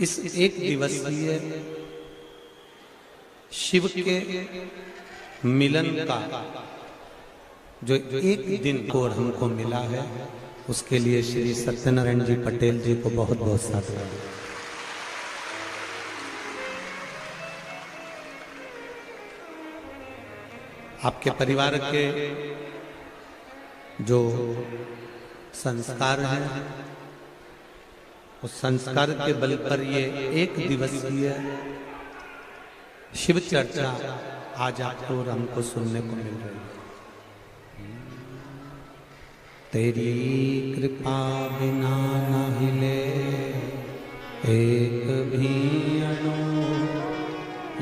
इस एक दिवसीय शिव के मिलन का जो एक दिन को हमको मिला है, उसके लिए श्री सत्यनारायण जी पटेल जी को बहुत बहुत साधुवाद। आपके परिवार के जो संस्कार हैं, उस संस्कार के बल पर ये एक दिवसीय शिव चर्चा आज आपको और हमको सुनने को मिल रही है। तेरी कृपा बिना न हिले एक भी अणु,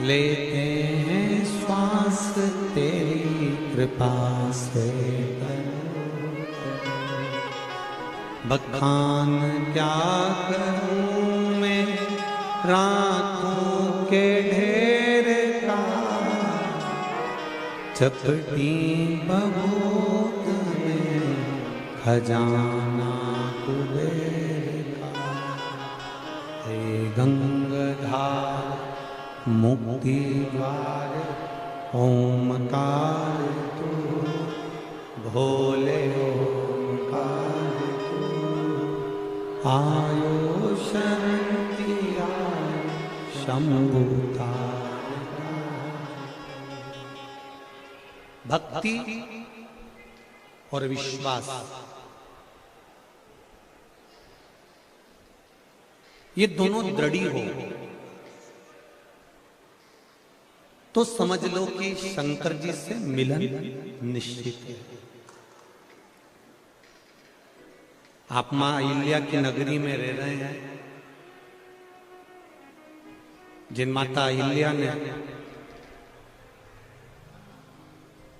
लेते हैं श्वास तेरी कृपा से। बखान क्या करूं मैं रातों के ढेर का, चपटी बबूत में खजाना कुबेर का। हे गंगाधार मुक्ति द्वार ओमकार तू, भोले ओमकार तू, आयो शरण शंभुता। भक्ति और विश्वास, ये दोनों दृढ़ी हो तो समझ लो कि शंकर जी से मिलन निश्चित है। आप मां अहिल्या की नगरी में रह रहे हैं, जिन माता अहिल्या ने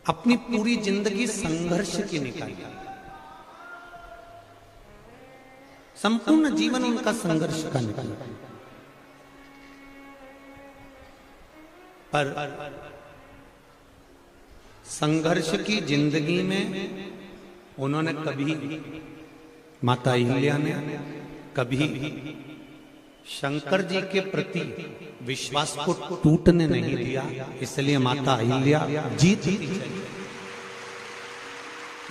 अपनी पूरी जिंदगी संघर्ष की निकाली, संपूर्ण जीवन उनका संघर्ष का निकाला, पर संघर्ष की जिंदगी में उन्होंने कभी, माता अहिल्या ने कभी शंकर जी के प्रति विश्वास को टूटने नहीं दिया। इसलिए माता अहिल्या जीतती चली,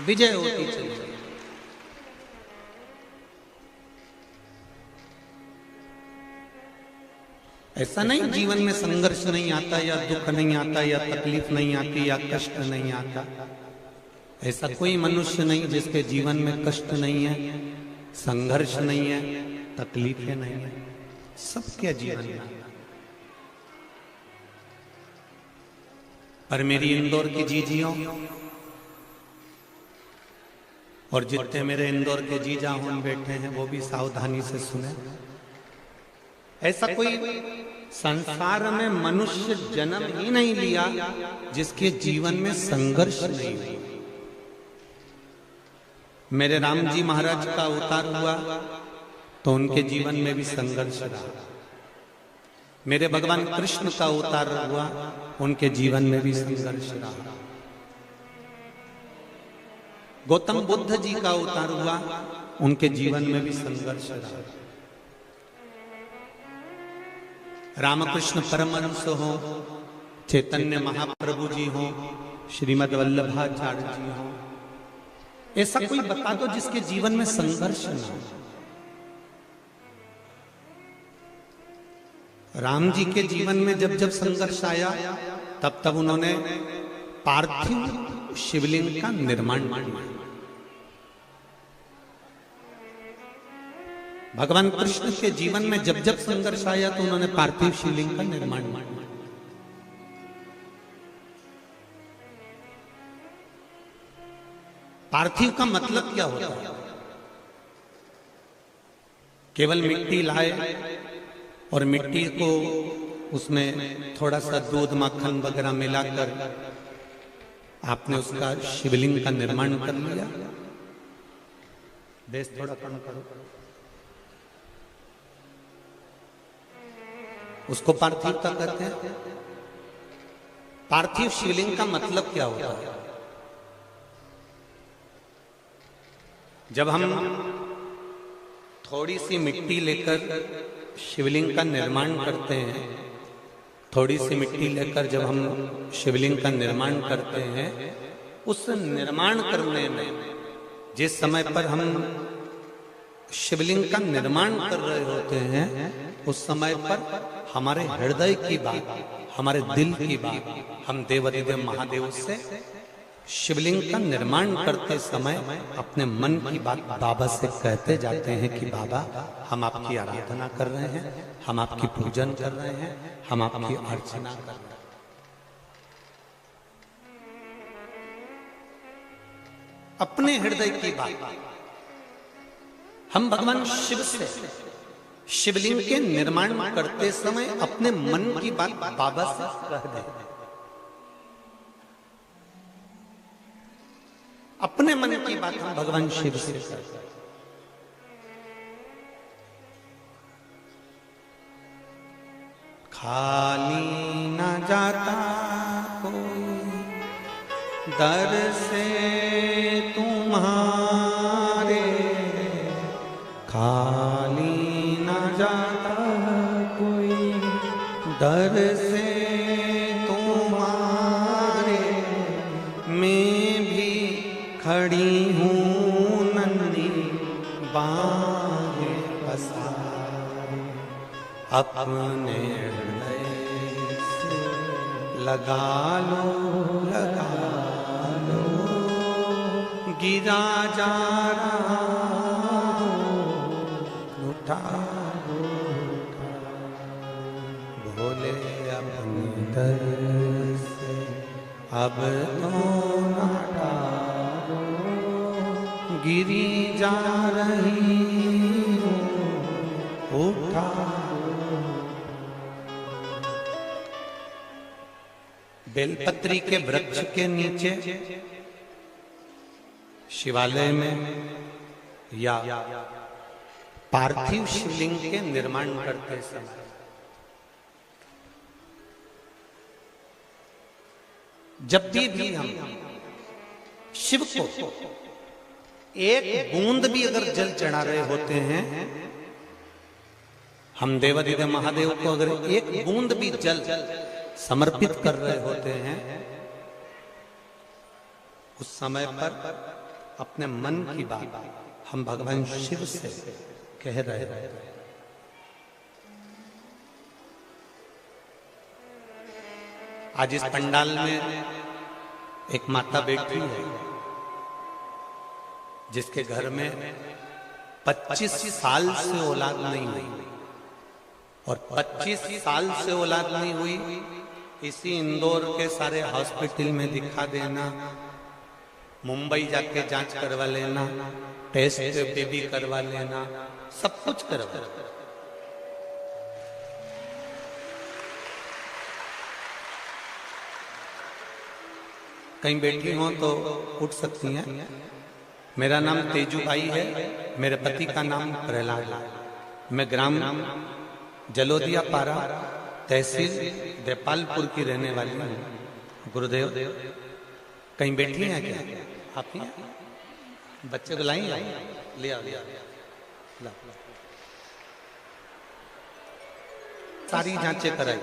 विजय होती चली। ऐसा नहीं जीवन में संघर्ष नहीं आता, या दुख नहीं आता, या तकलीफ नहीं आती, या कष्ट नहीं आता। ऐसा कोई मनुष्य नहीं जिसके जीवन में कष्ट नहीं है, संघर्ष नहीं है, तकलीफें नहीं है। सबके जीवन में। पर मेरी इंदौर की जीजियों और जितने मेरे इंदौर के जीजा हों बैठे हैं, वो भी सावधानी से सुने। ऐसा कोई संसार में मनुष्य जन्म ही नहीं लिया जिसके जीवन में संघर्ष नहीं हुआ। मेरे राम जी महाराज का अवतार हुआ तो उनके जीवन में भी संघर्ष रहा। मेरे भगवान कृष्ण का अवतार हुआ, उनके जीवन में भी संघर्ष रहा। गौतम बुद्ध जी का अवतार हुआ, उनके जीवन में भी संघर्ष रहा। रामकृष्ण परमहंस हो, चैतन्य महाप्रभु जी हो, श्रीमद वल्लभाचार्य जी हो, ऐसा कोई बता दो जिसके जीवन में संघर्ष न हो। राम जी के जीवन में जब जब संघर्ष आया, तब तब उन्होंने पार्थिव शिवलिंग का निर्माण किया। भगवान कृष्ण के जीवन में जब जब संघर्ष आया तो उन्होंने पार्थिव शिवलिंग का निर्माण किया। पार्थिव का मतलब क्या होता है? केवल मिट्टी लाए और मिट्टी को उसमें थोड़ा सा दूध मक्खन वगैरह मिलाकर आपने उसका शिवलिंग का निर्माण कर लिया। बेस थोड़ा कम करो। उसको पार्थिवता कहते हैं। पार्थिव शिवलिंग का मतलब क्या होता है? जब हम थोड़ी सी मिट्टी लेकर शिवलिंग का निर्माण करते हैं, थोड़ी सी मिट्टी लेकर जब हम शिवलिंग का निर्माण करते हैं, उस निर्माण करने में जिस समय पर हम शिवलिंग का निर्माण कर रहे होते हैं, उस समय पर हमारे हृदय की बात, हमारे दिल की बात, हम देवाधिदेव महादेव से शिवलिंग का निर्माण करते समय अपने मन की बात बाबा से कहते जाते हैं कि बाबा, हम आपकी आराधना कर रहे हैं, हम आपकी पूजन कर रहे हैं, हम आपकी अर्चना कर रहे हैं। अपने हृदय की बात हम भगवान शिव से शिवलिंग के निर्माण करते समय अपने मन की बात बाबा से कह दें। अपने मन की बात हम भगवान शिव से कहते हैं। खाली न जाता कोई दर से तुम्हारे, खाली न जाता कोई दर से तुम्हारे, मैं भी खड़ी हूँ नन्ही बाहें पसारे, अपने हृदय से लगा लो, लगा लो, गिरा जा रहा उठा लो, भोले अपनी दर से अब तो न टालो, गिरी जा रही हूँ उठा। बेलपत्री के वृक्ष के नीचे शिवालय में या पार्थिव शिवलिंग के निर्माण करते समय जब भी हम शिव को एक बूंद भी अगर जल चढ़ा रहे होते हैं, हम देवाधिदेव महादेव को अगर एक बूंद भी जल समर्पित कर रहे होते हैं, उस समय पर अपने मन की बात हम भगवान शिव से कह रहे हैं। आज इस पंडाल में एक माता बैठी है जिसके घर में 25 साल से औलाद नहीं हुई, और 25 साल से औलाद नहीं हुई, इसी इंदौर के सारे हॉस्पिटल में दिखा देना, मुंबई जाके जांच करवा लेना, टेस्ट बेबी करवा लेना, सब कुछ करवा। कहीं बैठी हो तो उठ सकती हैं। मेरा नाम तेजू भाई है, मेरे पति का नाम प्रहलाद है। मैं ग्राम जलोदिया पारा तहसील देपालपुर की रहने वाली हूँ। गुरुदेव कहीं बैठी हैं क्या? आप ही बच्चे को लाई ले आ, ला। सारी जांचें कराई,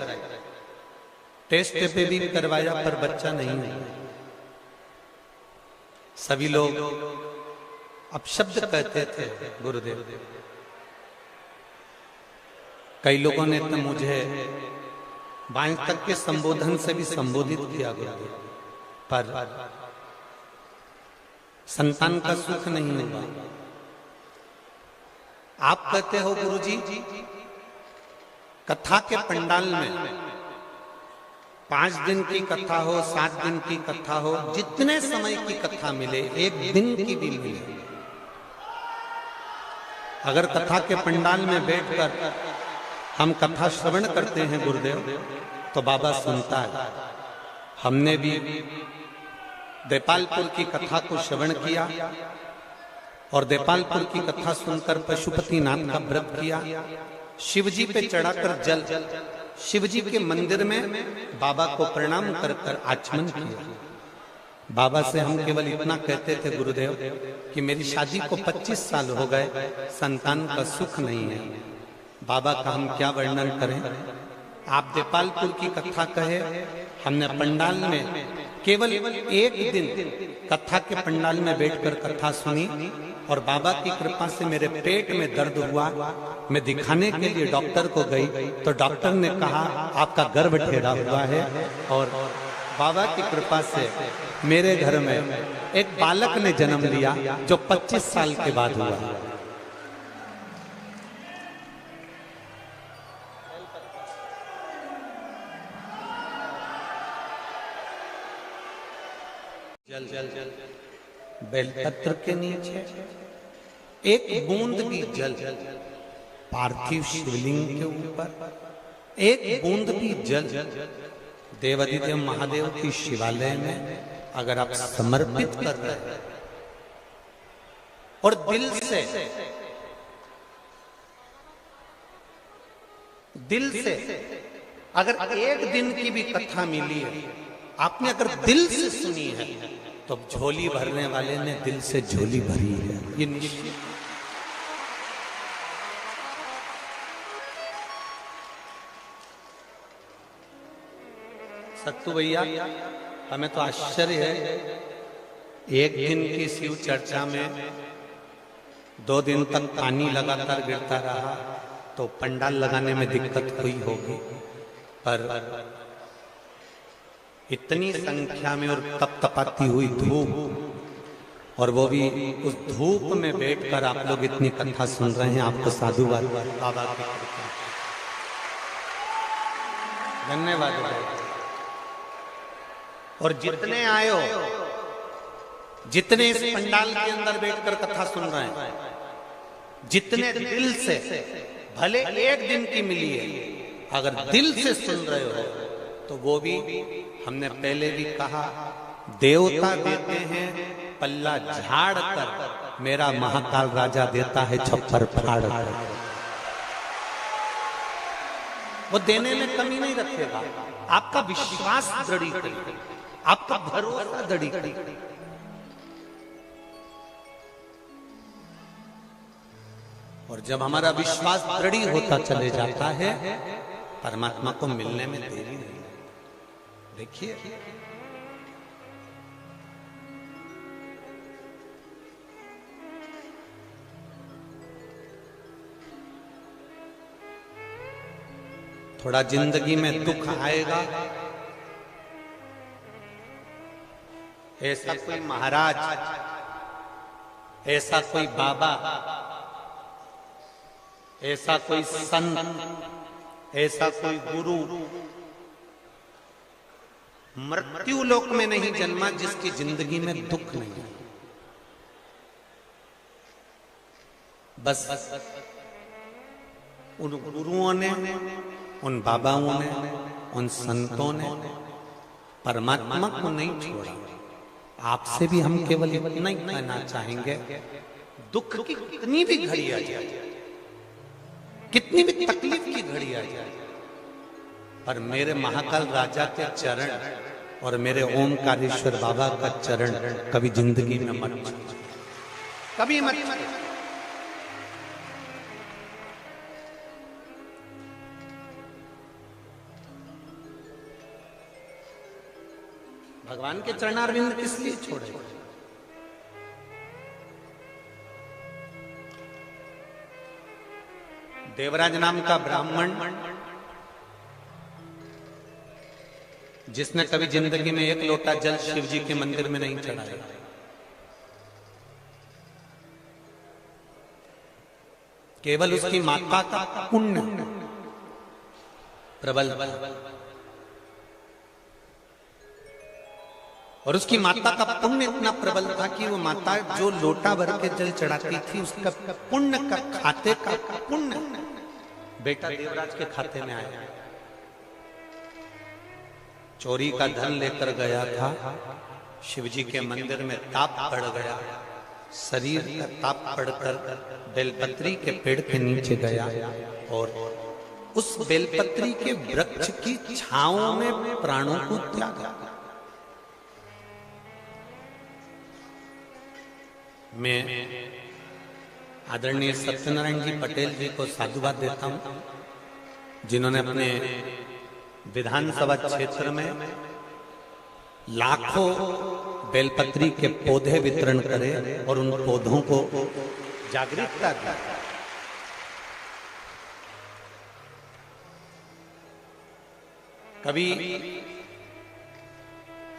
टेस्ट पे भी करवाया, पर बच्चा नहीं है। सभी लोग अब शब्द कहते थे गुरुदेव। कई लोगों ने तो मुझे बाएं तक के संबोधन से भी संबोधित किया गुरुदेव, पर संतान का सुख नहीं हुआ। आप कहते हो गुरुजी, कथा के पंडाल में 5 दिन की कथा हो, 7 दिन की कथा हो, जितने समय की कथा मिले, एक दिन की भी मिले, अगर कथा के पंडाल में बैठकर हम कथा श्रवण करते हैं गुरुदेव, तो बाबा सुनता है। हमने भी देपालपुर की कथा को श्रवण किया और देपालपुर की कथा सुनकर पशुपतिनाथ का व्रत किया, शिवजी पे चढ़ाकर जल शिवजी के मंदिर में बाबा को प्रणाम कर कर आचमन किया। बाबा से हम केवल इतना कहते थे गुरुदेव कि मेरी शादी को 25 साल हो गए, संतान का सुख नहीं है। बाबा का हम क्या वर्णन करें। आप देपालपुर की कथा कहे, हमने पंडाल में केवल एक दिन कथा के पंडाल में बैठकर कथा सुनी और बाबा की कृपा से मेरे पेट में दर्द हुआ। मैं दिखाने के लिए डॉक्टर को गई तो डॉक्टर ने कहा आपका गर्भ टेढ़ा हुआ है। और बाबा की कृपा से मेरे घर में एक बालक ने जन्म लिया जो 25 साल के बाद हुआ। जल जल जल बेलपत्र के नीचे एक बूंद भी जल, पार्थिव शिवलिंग के ऊपर एक बूंद भी जल देवाधिदेव महादेव की शिवालय में अगर आप समर्पित कर रहे हैं और दिल से अगर एक दिन की भी कथा मिली है, आपने अगर दिल से सुनी है, तो झोली भरने वाले ने दिल से झोली भरी है। ये निश्चित। सत्तू भैया, हमें तो आश्चर्य है, एक दिन की शिव चर्चा में 2 दिन तक पानी लगातार गिरता रहा तो पंडाल लगाने में दिक्कत हुई होगी, पर इतनी संख्या में और तपतपाती हुई धूप, और वो भी उस धूप में बैठकर आप लोग इतनी कथा सुन रहे हैं, आपको साधुवाद बाबा की कृपा, धन्यवाद। और जितने आयो, जितने इस पंडाल के अंदर बैठकर कथा सुन रहे हैं, जितने दिल से, भले एक दिन की मिली है, अगर दिल से सुन रहे हो तो वो भी, हमने पहले भी कहा, देवता देते हैं पल्ला झाड़ कर, मेरा महाकाल राजा देता है छप्पर फाड़ कर। वो देने में कमी नहीं रखेगा, आपका विश्वास दृढ़ करेगा, आपका भरोसा दृढ़ करेगा। और जब हमारा विश्वास दृढ़ होता चले जाता है, परमात्मा को मिलने में देरी नहीं। देखिए, थोड़ा जिंदगी में दुख आएगा, ऐसा कोई महाराज, ऐसा कोई बाबा, ऐसा कोई संत, ऐसा कोई गुरु मृत्यु लोक में नहीं जन्मा जिसकी जिंदगी में दुख नहीं है। बस उन गुरुओं ने, उन बाबाओं ने, उन संतों ने परमात्मा को नहीं छोड़ा। आपसे भी हम केवल इतना ही कहना चाहेंगे, दुख की कितनी भी घड़ी आ जाए, कितनी भी तकलीफ की घड़ी आ जाए, पर मेरे महाकाल राजा के चरण और मेरे ओमकारेश्वर बाबा का चरण कभी जिंदगी में मत छोड़ो, कभी मत छोड़ो। भगवान के चरणारविंद किस लिए छोड़े? देवराज नाम का ब्राह्मण, जिसने कभी जिंदगी में एक लोटा जल शिव जी के मंदिर में नहीं चढ़ाया, केवल उसकी माता का पुण्य प्रबल, और उसकी माता का पुण्य इतना प्रबल था कि वो माता जो लोटा भर के जल चढ़ाती थी, उसका पुण्य का खाते का पुण्य बेटा देवराज के खाते में आया। चोरी का धन लेकर गया था, शिवजी के मंदिर में ताप पड़ गया, शरीर का ताप पड़कर बेलपत्री के पेड़ के नीचे गया और उस बेलपत्री के वृक्ष की छांव में प्राणों को त्यागा। मैं आदरणीय सत्यनारायण जी पटेल जी को साधुवाद देता हूं, जिन्होंने अपने विधानसभा क्षेत्र में लाखों बेलपत्री के पौधे वितरण करे और उन पौधों को जागरूकता दी। कभी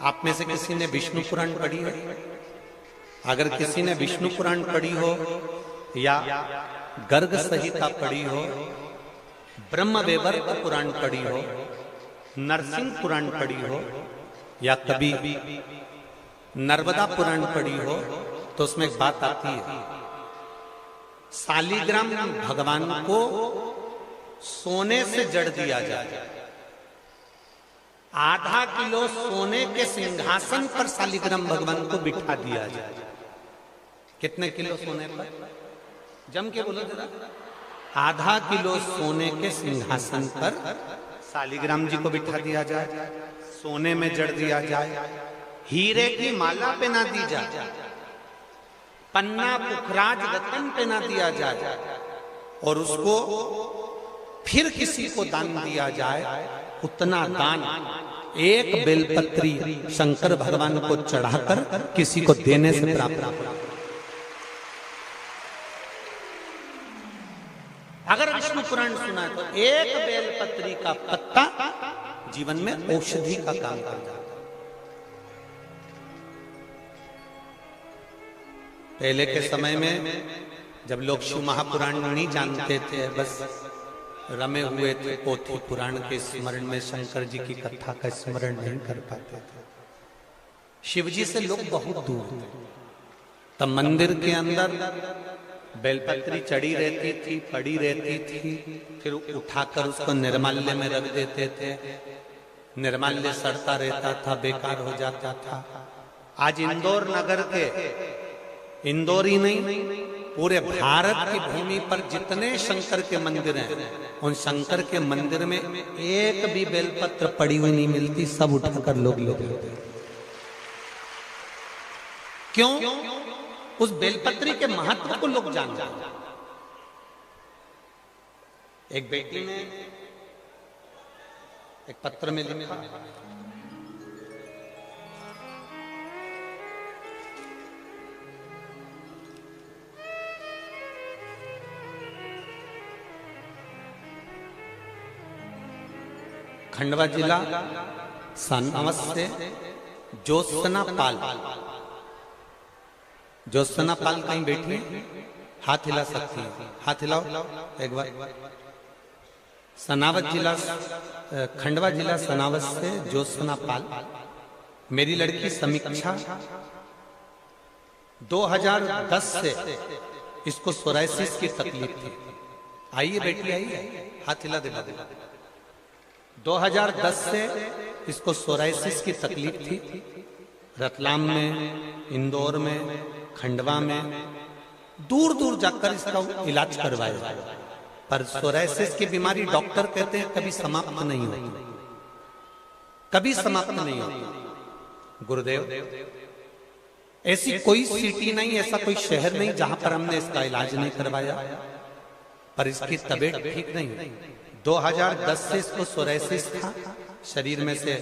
आप में से किसी ने विष्णु पुराण पढ़ी है? अगर किसी ने विष्णु पुराण पढ़ी हो या गर्ग संहिता पढ़ी हो, ब्रह्म वैवर्त पुराण पढ़ी हो, नरसिंह पुराण पढ़ी हो या कभी नर्मदा पुराण पढ़ी हो, तो उसमें एक बात आती है, शालिग्राम भगवान को सोने से जड़ दिया जाए, आधा किलो सोने के सिंहासन पर शालिग्राम भगवान को बिठा दिया जाए। कितने किलो सोने पर? जम के बोलो जरा। आधा किलो सोने के सिंहासन पर शालिग्राम जी को बिठा दिया जाए, सोने में जड़ दिया जाए, हीरे की माला पहना दी जाए, पन्ना पुखराज रतन पहना दिया जाए और उसको फिर किसी को दान दिया जाए। उतना दान एक बेलपत्री शंकर भगवान को चढ़ाकर किसी को देने से प्राप्त होता। अगर विष्णु पुराण सुना है तो एक बेलपत्री का पत्ता जीवन में औषधि का काम करता है। पहले के समय में जब लोग शिव महापुराण नहीं जानते थे, बस रमे हुए थे पोथी पुराण के स्मरण में, शंकर जी की कथा का स्मरण नहीं कर पाते थे। शिव जी से लोग बहुत दूर थे। तब मंदिर के अंदर बेलपत्री चढ़ी रहती थी, पड़ी रहती थी, फिर उठाकर उसको निर्माल्य में रख देते थे। निर्माल्य सड़ता रहता था, बेकार हो जाता था। आज इंदौर नगर के, इंदौर ही नहीं पूरे भारत की भूमि पर जितने शंकर के मंदिर हैं, उन शंकर के मंदिर में एक भी बेलपत्र पड़ी हुई नहीं मिलती, सब उठाकर लोग ले लेते। क्यों? उस बेलपत्री के महत्व को लोग जानते हैं। एक बेटी ने एक पत्र में लिखा, खंडवा जिला सनावस से ज्योत्सना पाल। ज्योत्सना पाल कहीं बैठी है? हाथ हिला सकती है? हाथ हिलाओ एक बार। सनावत जिला, खंडवा जिला सनावत से ज्योत्सना पाल। मेरी लड़की समीक्षा 2010 से इसको सोराइसिस की तकलीफ थी। आइए बेटी आइए, हाथ हिला दिला दिला। 2010 से इसको सोराइसिस की तकलीफ थी। रतलाम में, इंदौर में, खंडवा में दूर दूर जाकर इसका इलाज करवाया, पर सोराइसिस की बीमारी डॉक्टर कहते हैं कभी समाप्त नहीं होती, कभी समाप्त नहीं होती। गुरुदेव, ऐसी कोई सिटी नहीं, ऐसा कोई शहर नहीं जहां पर हमने इसका इलाज नहीं करवाया, पर इसकी तबीयत ठीक नहीं। 2010 से इसको सोराइसिस था, शरीर में से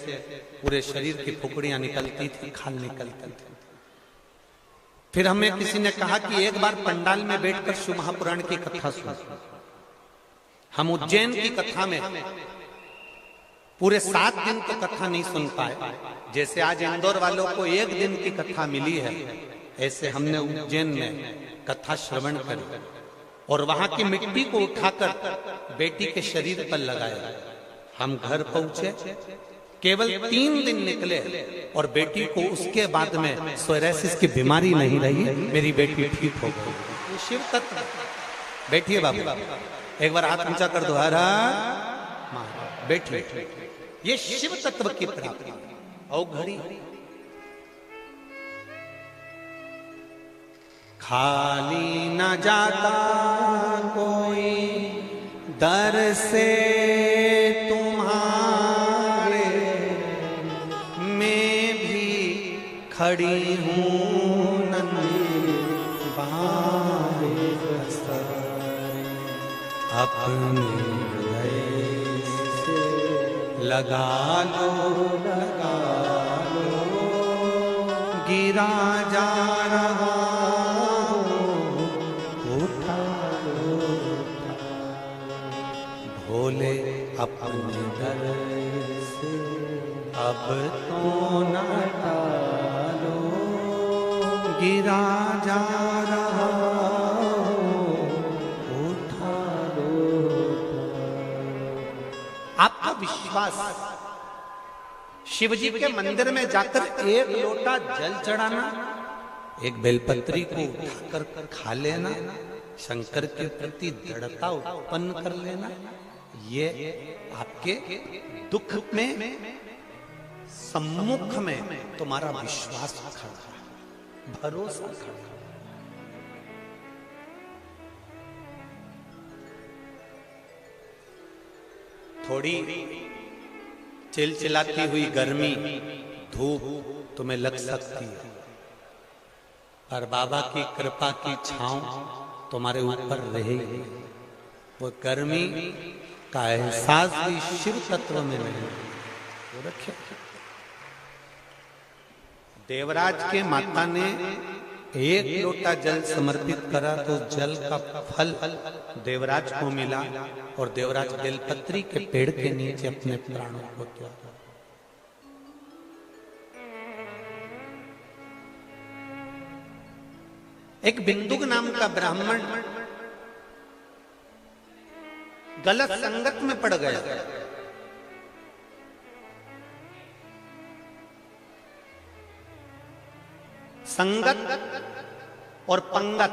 पूरे शरीर की फुकड़ियां निकलती थी, खाल निकलती थी। फिर हमें किसी ने कहा कि एक बार पंडाल में बैठकर शिव महापुराण की कथा सुन। हम उज्जैन की कथा में पूरे 7 दिन की कथा नहीं सुन पाए। जैसे आज इंदौर वालों को 1 दिन की कथा मिली है, ऐसे हमने उज्जैन में कथा श्रवण करी और वहां की मिट्टी को उठाकर बेटी के शरीर पर लगाया। हम घर पहुंचे, केवल 3 दिन निकले और बेटी को उसके बाद में सोराइसिस की बीमारी नहीं रही, मेरी बेटी ठीक हो गई। शिव तत्व। बैठिए बाबू, एक बार हाथ ऊंचा कर दो। हर बैठिए। ये शिव तत्व की प्राप्ति। औ घड़ी खाली न जाता कोई दर से तुम्हारे, मैं भी खड़ी हूँ नंदी बारे। अपने हृदय से लगा लो, लगा लो, गिरा जा रहा हो, उठा लो, भोले अपने दर से अब तो न टालो, गिरा जा रहा हो, उठा लो। आपका विश्वास, शिव जी के मंदिर में जाकर एक लोटा जल चढ़ाना, एक बेलपत्री को उठाकर खा लेना, शंकर के प्रति दृढ़ता उत्पन्न कर लेना, ये आपके दुख में सम्मुख में तुम्हारा विश्वास खड़ा है, भरोसा खड़ा है। थोड़ी चिलचिलाती हुई गर्मी, धूप तुम्हें लग सकती है, पर बाबा की कृपा की छांव तुम्हारे ऊपर रहेगी। वो गर्मी का एहसास भी शिव तत्व में नहीं। वो रखे देवराज के माता ने एक लोटा जल समर्पित करा तो जल का फल देवराज को मिला और देवराज बेलपत्री के पेड़ के नीचे अपने प्राणों को त्यागा। एक बिंदुक नाम का ब्राह्मण गलत संगत में पड़ गया। संगत और पंगत,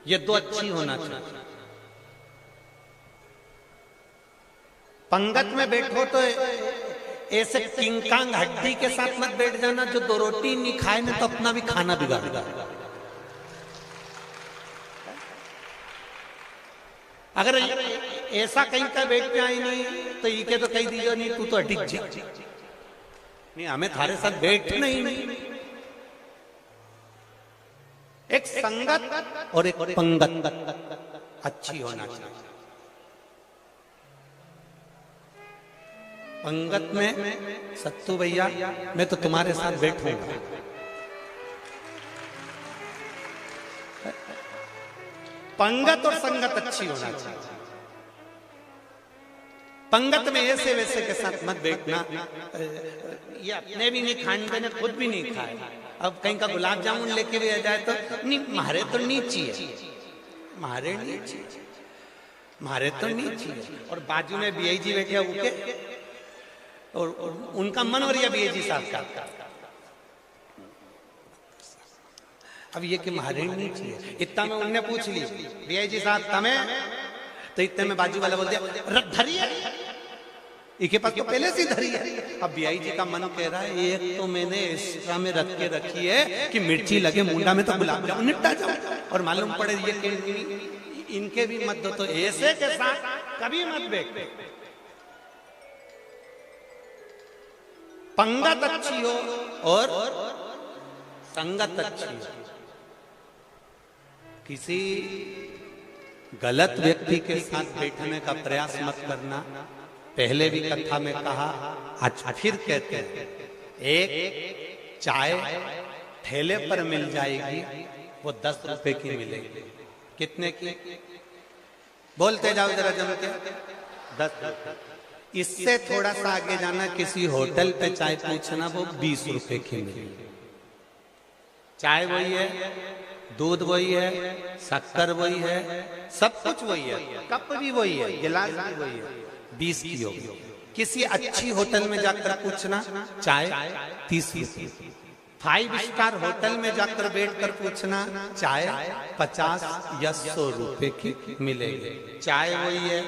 ये दो अच्छी होना चाहिए। पंगत में बैठो तो ऐसे किंकांग हड्डी के साथ मत बैठ जाना जो दो रोटी नहीं खाए ना तो अपना भी खाना बिगाड़। अगर ऐसा कहीं का बैठ जाए नहीं तो ये तो कही दीजिए नहीं तू तो अटिक जी नहीं, हमें थारे साथ बैठना ही नहीं। एक संगत और एक पंगत अच्छी होना चाहिए। पंगत में सत्तू भैया मैं तो तुम्हारे साथ बैठूंगा, पंगत और संगत अच्छी होना चाहिए। पंगत में ऐसे वैसे के साथ मत बैठना, ये अपने भी नहीं खाने ने खुद भी नहीं खाए। अब कहीं का गुलाब जामुन लेके भी आ जाए तो नहीं, मारे तो नीची है, मारे नीची, मारे तो नीची है। और बाजू में बीआई जी बैठे उनके और उनका मन और बीआई जी साथ का। अब ये कि मारे नीची है, इतना में उनने पूछ ली बीआई जी साहब तमें, तो इतने में बाजू वाला बोल दिया रख धरी है, इनके पास तो पहले से धरी है। अब बीआई जी का मन कह रहा है एक तो मैंने एक्स्ट्रा में रख के रखी है कि मिर्ची लगे मुंडा में तो गुलाब जामुन निपटा जाऊं, और मालूम पड़े ये इनके भी मत दो, तो ऐसे के साथ कभी मत बैठ। पंगत अच्छी हो और संगत अच्छी हो। किसी गलत व्यक्ति के साथ बैठने का प्रयास मत करना। पहले भी कथा में कहा, आज फिर कहते हैं, एक चाय ठेले पर मिल जाएगी, वो 10 रुपए की मिलेगी। कितने की? बोलते जाओ जरा जम के। 10। इससे थोड़ा सा आगे जाना, किसी होटल पे चाय पूछना, वो 20 रुपए की मिलेगी। चाय वही है, दूध वही है, शक्कर वही है, सब कुछ वही है, कप भी वही है, गिलास भी वही है, 20 की होगी। किसी अच्छी होटल में जाकर पूछना, चाय 30 रुपए। 5 स्टार होटल में जाकर बैठकर पूछना, चाय 50 या 100 रुपए की मिलेगी। चाय वही है,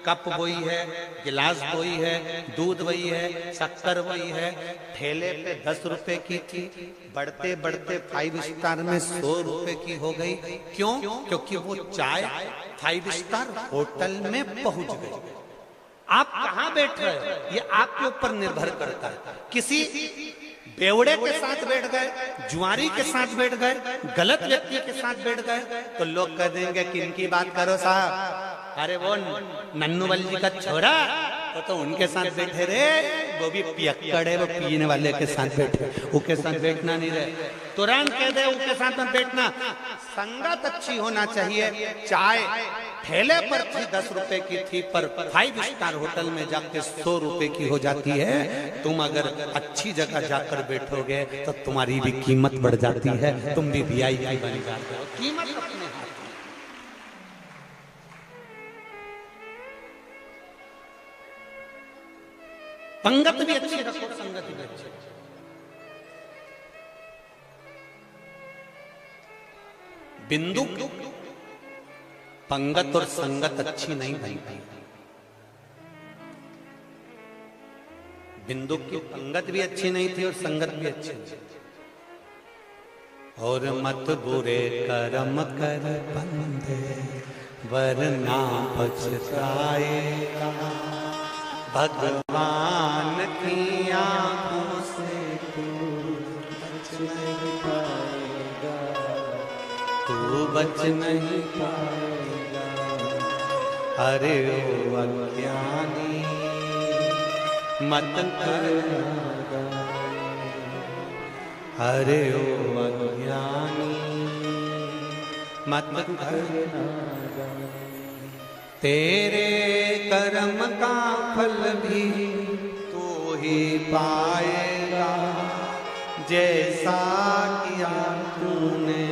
कप वही है, गिलास वही है, दूध वही है, शक्कर वही है। ठेले पे 10 रुपए की थी, बढ़ते बढ़ते 5 स्टार में 100 रुपए की हो गई। क्यों? क्योंकि वो चाय 5 स्टार होटल में पहुंच गई। आप कहां बैठ रहे हो ये आपके ऊपर निर्भर करता है। किसी बेवड़े के साथ बैठ गए, जुआरी के साथ बैठ गए, गलत व्यक्ति के साथ बैठ गए, तो लोग कह देंगे कि इनकी बात करो साहब, अरे वो नन्नू बल जी का छोरा तो उनके साथ बैठे रे, वो भी पियक्कड़ है, वो पीने वाले के साथ बैठे, उसके साथ बैठना नहीं रहे, तुरंत कह दे उसके साथ में बैठना। संगत अच्छी होना चाहिए। चाय ठेले पर थी 10 रुपए की थी, पर 5 स्टार होटल में जाके 100 रुपए की हो जाती है। तुम अगर अच्छी जगह जाकर बैठोगे तो तुम्हारी भी कीमत बढ़ जाती है, तुम भी वीआईपी बन जाते हो। कीमत अपने हाथ में। पंगत भी अच्छी रखो, संगत भी अच्छी। बिंदु पंगत और संगत अच्छी नहीं बनती। बिंदु की पंगत भी अच्छी नहीं थी और संगत भी अच्छी नहीं। और मत बुरे कर्म कर बंदे वरना पछताएगा, भगवान की आंखों से तू बच नहीं पाएगा, तू बच नहीं पाएगा। अरे ओ अज्ञानी मत करना, अरे ओ अज्ञानी मत करना, तेरे कर्म का फल भी तू ही पाएगा, जैसा किया तूने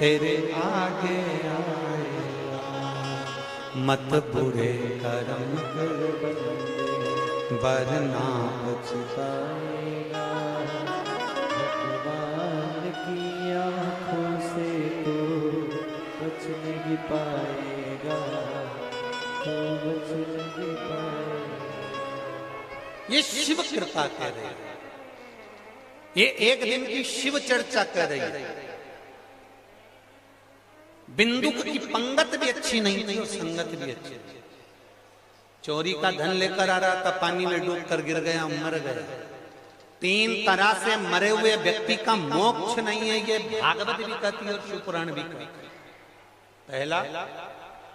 तेरे आगे आएगा। मत बुरे कर्म कर बंदे वरना पछताएगा, भगवान की आंखों से तो बच नहीं पाएगा, तो बच नहीं पाएगा। ये शिव कृपा कह रहे हैं, ये एक दिन की शिव चर्चा कर रही है। बिंदु की पंगत भी अच्छी नहीं थी और संगत भी अच्छी थी। चोरी का धन लेकर आ रहा था, पानी में डूब कर गिर गया, मर गया। 3 तरह से मरे हुए व्यक्ति का मोक्ष नहीं है, ये भागवत भी कहती है और शिवपुराण भी कहती है। पहला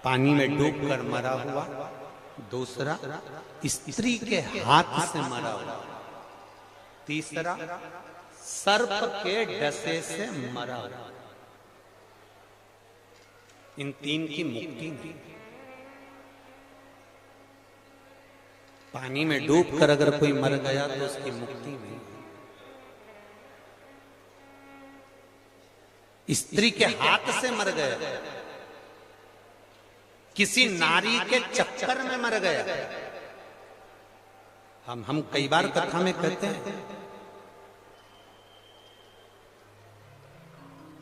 पानी में डूब कर मरा हुआ, दूसरा स्त्री के हाथ से मरा हुआ, तीसरा सर्प के डसे से मरा हुआ। इन 3 की मुक्ति नहीं। पानी में डूब कर अगर कोई मर गया तो उसकी मुक्ति नहीं। स्त्री के हाथ से मर गया, किसी नारी के चक्कर में मर गया। हम कई बार कथा में कहते हैं,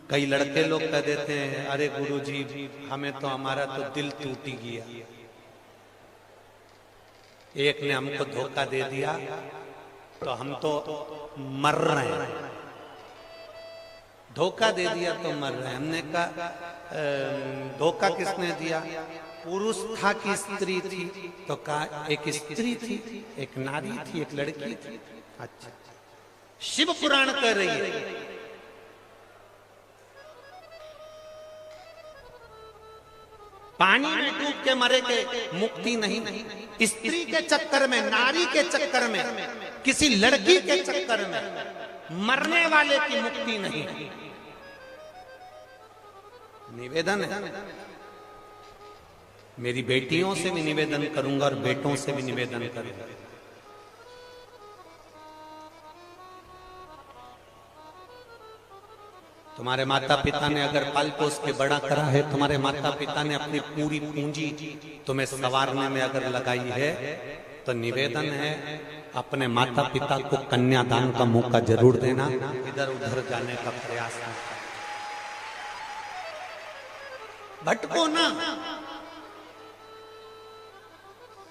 कई लड़के लोग कह देते हैं, अरे गुरुजी हमें तो हमारा तो दिल टूट गया, एक ने हमको धोखा दे दिया तो हम तो मर रहे हैं, धोखा दे दिया तो मर रहे हैं। हमने कहा धोखा किसने दिया? पुरुष था कि स्त्री थी? तो कहा एक स्त्री थी, एक नारी थी, एक लड़की थी। अच्छा, शिव पुराण कह रही है पानी में डूब के मरे के मुक्ति नहीं, स्त्री के चक्कर में, नारी के चक्कर में, किसी लड़की के चक्कर में मरने वाले की मुक्ति नहीं। निवेदन है, मेरी बेटियों से भी निवेदन करूंगा और बेटों से भी निवेदन करूंगा, तुम्हारे माता पिता ने अगर पाल पोस के बड़ा करा है, तुम्हारे माता पिता ने अपनी पूरी पूंजी तुम्हें संवारने में अगर लगाई है, तो निवेदन है अपने माता पिता को कन्यादान का मौका जरूर देना, इधर उधर जाने का प्रयास न करना। भटको ना,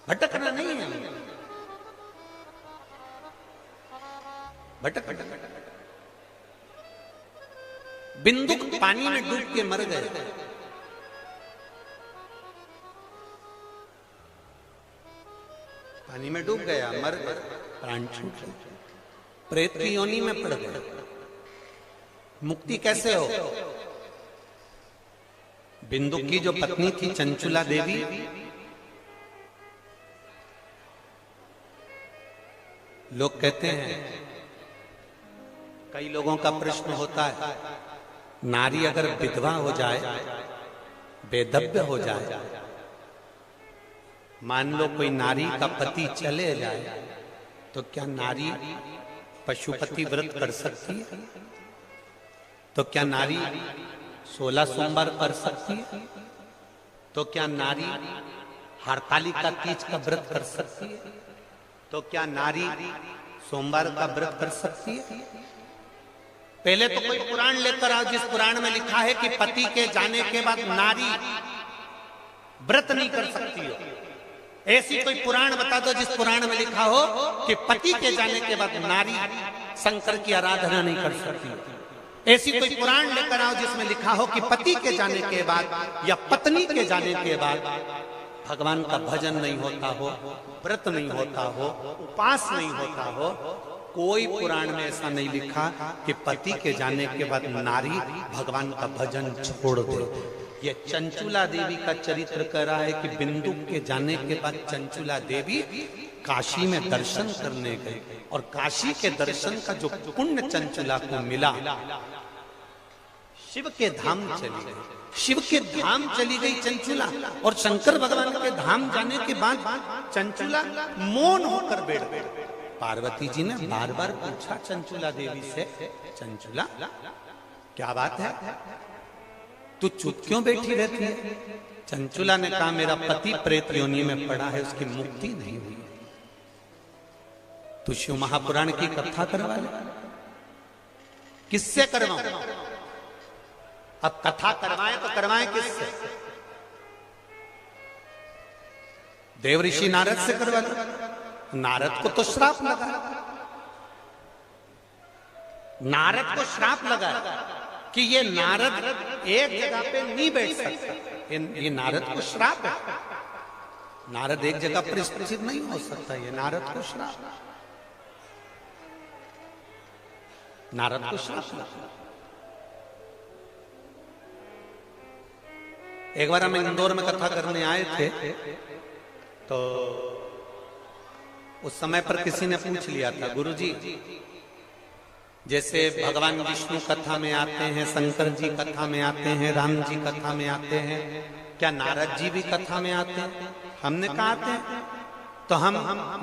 भटकना नहीं है, भटक बिंदु पानी में डूब के मर गए, पानी में डूब गया, मर गया, प्राण छूट गया। प्रेत की योनि में पड़ गए, मुक्ति कैसे हो? बिंदु की जो पत्नी थी चंचुला देवी, लोग कहते हैं, कई लोगों का प्रश्न होता है, नारी अगर विधवा हो जाए, बेदव्य हो जाए, मान लो कोई नारी का पति चले जाए, तो क्या नारी पशुपति व्रत कर सकती है? तो क्या नारी 16 सोमवार कर सकती है? तो क्या नारी हरतालिका तीज का व्रत कर सकती है? तो क्या नारी सोमवार का व्रत कर सकती है? पहले तो कोई पुराण लेकर आओ जिस पुराण में लिखा है कि पति के जाने के बाद नारी व्रत नहीं कर सकती हो। ऐसी कोई पुराण बता दो जिस पुराण में लिखा हो कि पति के जाने के बाद नारी शंकर की आराधना नहीं कर सकती। ऐसी कोई पुराण लेकर आओ जिसमें लिखा हो कि पति के जाने के बाद या पत्नी के जाने के बाद भगवान का भजन नहीं होता हो, व्रत नहीं होता हो, उपास नहीं होता हो। कोई पुराण में ऐसा नहीं लिखा कि पति के जाने के बाद नारी भगवान का भजन छोड़ दे। ये चंचुला देवी का चरित्र कह रहा है कि बिंदु के जाने के बाद चंचुला देवी काशी में दर्शन करने गई और काशी के दर्शन का जो पुण्य चंचुला को मिला, शिव के धाम चली गई। शिव के धाम चली गई चंचुला, और शंकर भगवान के धाम जाने के बाद चंचुला मौन होकर बैठ गई। पार्वती जी ने बार बार पूछा चंचुला देवी से, चंचुला क्या बात है, तू चुप क्यों बैठी रहती है? चंचुला ने कहा, मेरा पति प्रेत योनि में पड़ा है, उसकी मुक्ति नहीं हुई। तू शिव महापुराण की कथा करवा ले। किससे करवाऊं? अब कथा करवाएं तो करवाएं किससे? देव ऋषि नारद से करवा लो। नारद को तो श्राप लगा, नारद को श्राप लगा कि ये नारद एक जगह पे नहीं बैठ सकता। ये नारद को श्राप है। नारद एक जगह पर स्थिर नहीं हो सकता, ये नारद को श्राप, नारद को श्राप लगा। एक बार हम इंदौर में कथा करने आए थे, तो उस समय पर किसी ने पूछ लिया था, गुरुजी जैसे भगवान विष्णु कथा में आते हैं, शंकर जी कथा में आते हैं, राम जी कथा में आते हैं, क्या नारद जी भी कथा में आते हैं? हमने कहा आते हैं। तो हम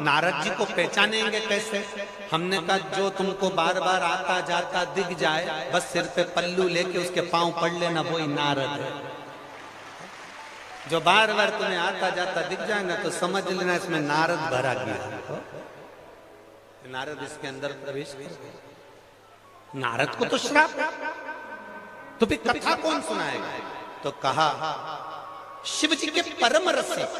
नारद जी को पहचानेंगे कैसे? हमने कहा, जो तुमको बार बार आता जाता दिख जाए, बस सिर पे पल्लू लेके उसके पांव पड़ लेना, वही नारद है। जो बार बार तुम्हें आता जाता दिख जाएगा तो समझ लेना इसमें नारद भरा गया, नारद इसके अंदर प्रवेश कर गए। नारद को तो श्राप, तो फिर कथा कौन सुनाएगा? तो कहा, शिव जी के परम रसिक,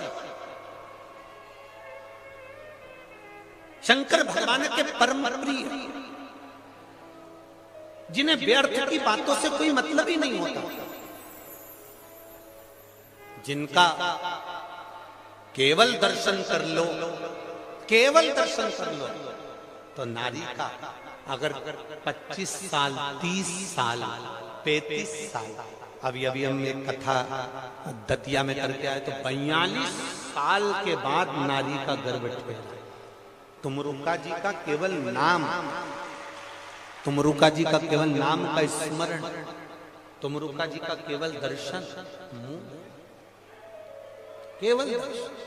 शंकर भगवान के परम प्रिय, जिन्हें व्यर्थ की बातों से कोई मतलब ही नहीं होता, जिनका केवल दर्शन कर लो, केवल दर्शन कर लो, तो नारी का अगर 25 साल, 30 साल, 35 साल, अभी अभी हम एक कथा दतिया में करके आए, तो 42 साल के बाद नारी का गर्भ ठहरा। तुमरुका जी का केवल नाम, तुमरुका जी का केवल नाम का स्मरण, तुमरुका जी का केवल दर्शन, केवल दर्शन।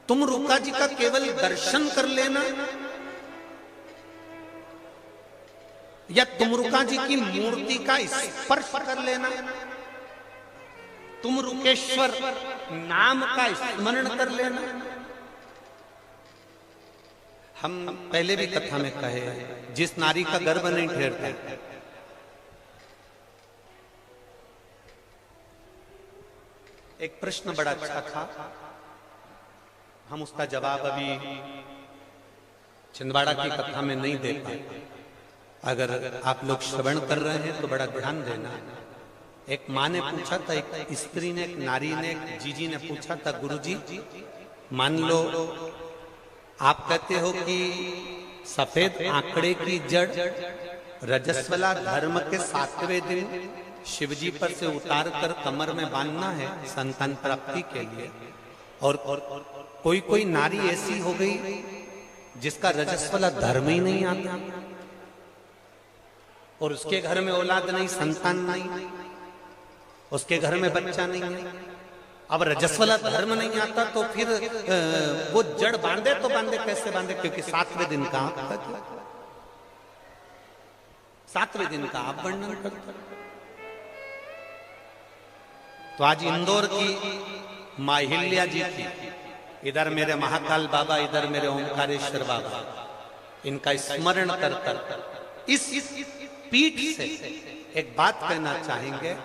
तुमरुका जी का केवल दर्शन कर लेना या तुमरुका जी की मूर्ति का स्पर्श कर लेना, तुमरुकेश्वर नाम का स्मरण कर लेना। हम पहले भी कथा में कहे, जिस नारी का गर्भ नहीं ठहरता, एक प्रश्न बड़ा अच्छा था, हम उसका जवाब अभी छिंदवाड़ा की कथा में नहीं दे पाए। अगर आप लोग श्रवण कर रहे हैं तो बड़ा ध्यान देना। एक माँ ने पूछा था, एक स्त्री ने, एक नारी ने, एक जीजी ने पूछा था, गुरुजी मान लो आप कहते हो कि सफेद आंकड़े की जड़ रजस्वला धर्म के 7वें दिन शिवजी पर से उतार कर कमर में बांधना है संतान प्राप्ति के लिए, और कोई कोई नारी ऐसी हो गई जिसका रजस्वला धर्म ही नहीं आता और उसके घर में औलाद नहीं, संतान नहीं, उसके घर में बच्चा नहीं है। अब रजस्वला धर्म नहीं आता तो फिर वो जड़ बांधे तो बांधे कैसे बांधे, क्योंकि 7वें दिन का आप 7वें दिन का आप वर्णन करते। तो आज इंदौर की माहिल्या जी की, इधर मेरे महाकाल बाबा, इधर मेरे ओंकारेश्वर बाबा, इनका स्मरण कर कर इस पीठ से एक बात कहना चाहेंगे,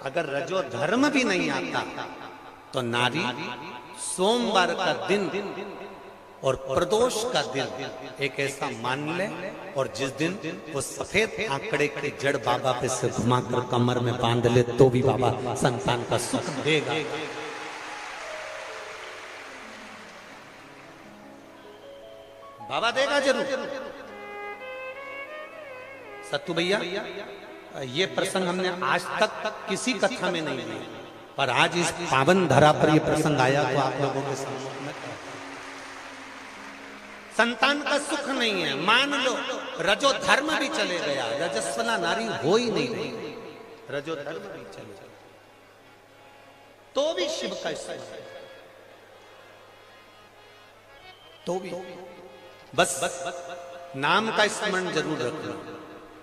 अगर रजो धर्म भी नहीं आता तो नारी सोमवार का दिन और प्रदोष का दिन एक ऐसा मान ले, और जिस दिन वो सफेद आंकड़े की जड़ बाबा पे से घुमाकर कमर में बांध ले तो भी बाबा संतान का सुख देगा। बाबा देगा जरूर। सत्तू भैया, ये प्रसंग हमने आज तक किसी कथा में नहीं लिया, पर आज इस पावन धरा पर ये प्रसंग आया तो आप लोगों के सम्मुख में संतान का सुख नहीं है, मान लो रजो धर्म भी चले गया, रजस्वला नारी हो ही नहीं रही, रजो धर्म भी चले गया तो भी शिव का स्मरण, तो भी बस नाम का स्मरण जरूर रखना।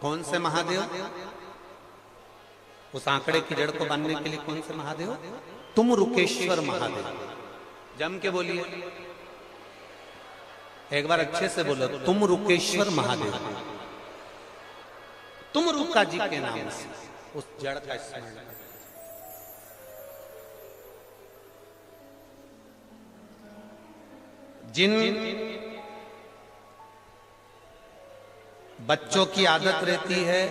कौन से महादेव? उस आंकड़े की जड़ को बांधने के लिए कौन से महादेव? तुम रुकेश्वर महादेव। जम के बोलिए, एक बार अच्छे से बोलो, तुम रुकेश्वर महादेव। तुम रुका जी के नाम से उस जड़ का स्मरण। जिन बच्चों की आदत रहती है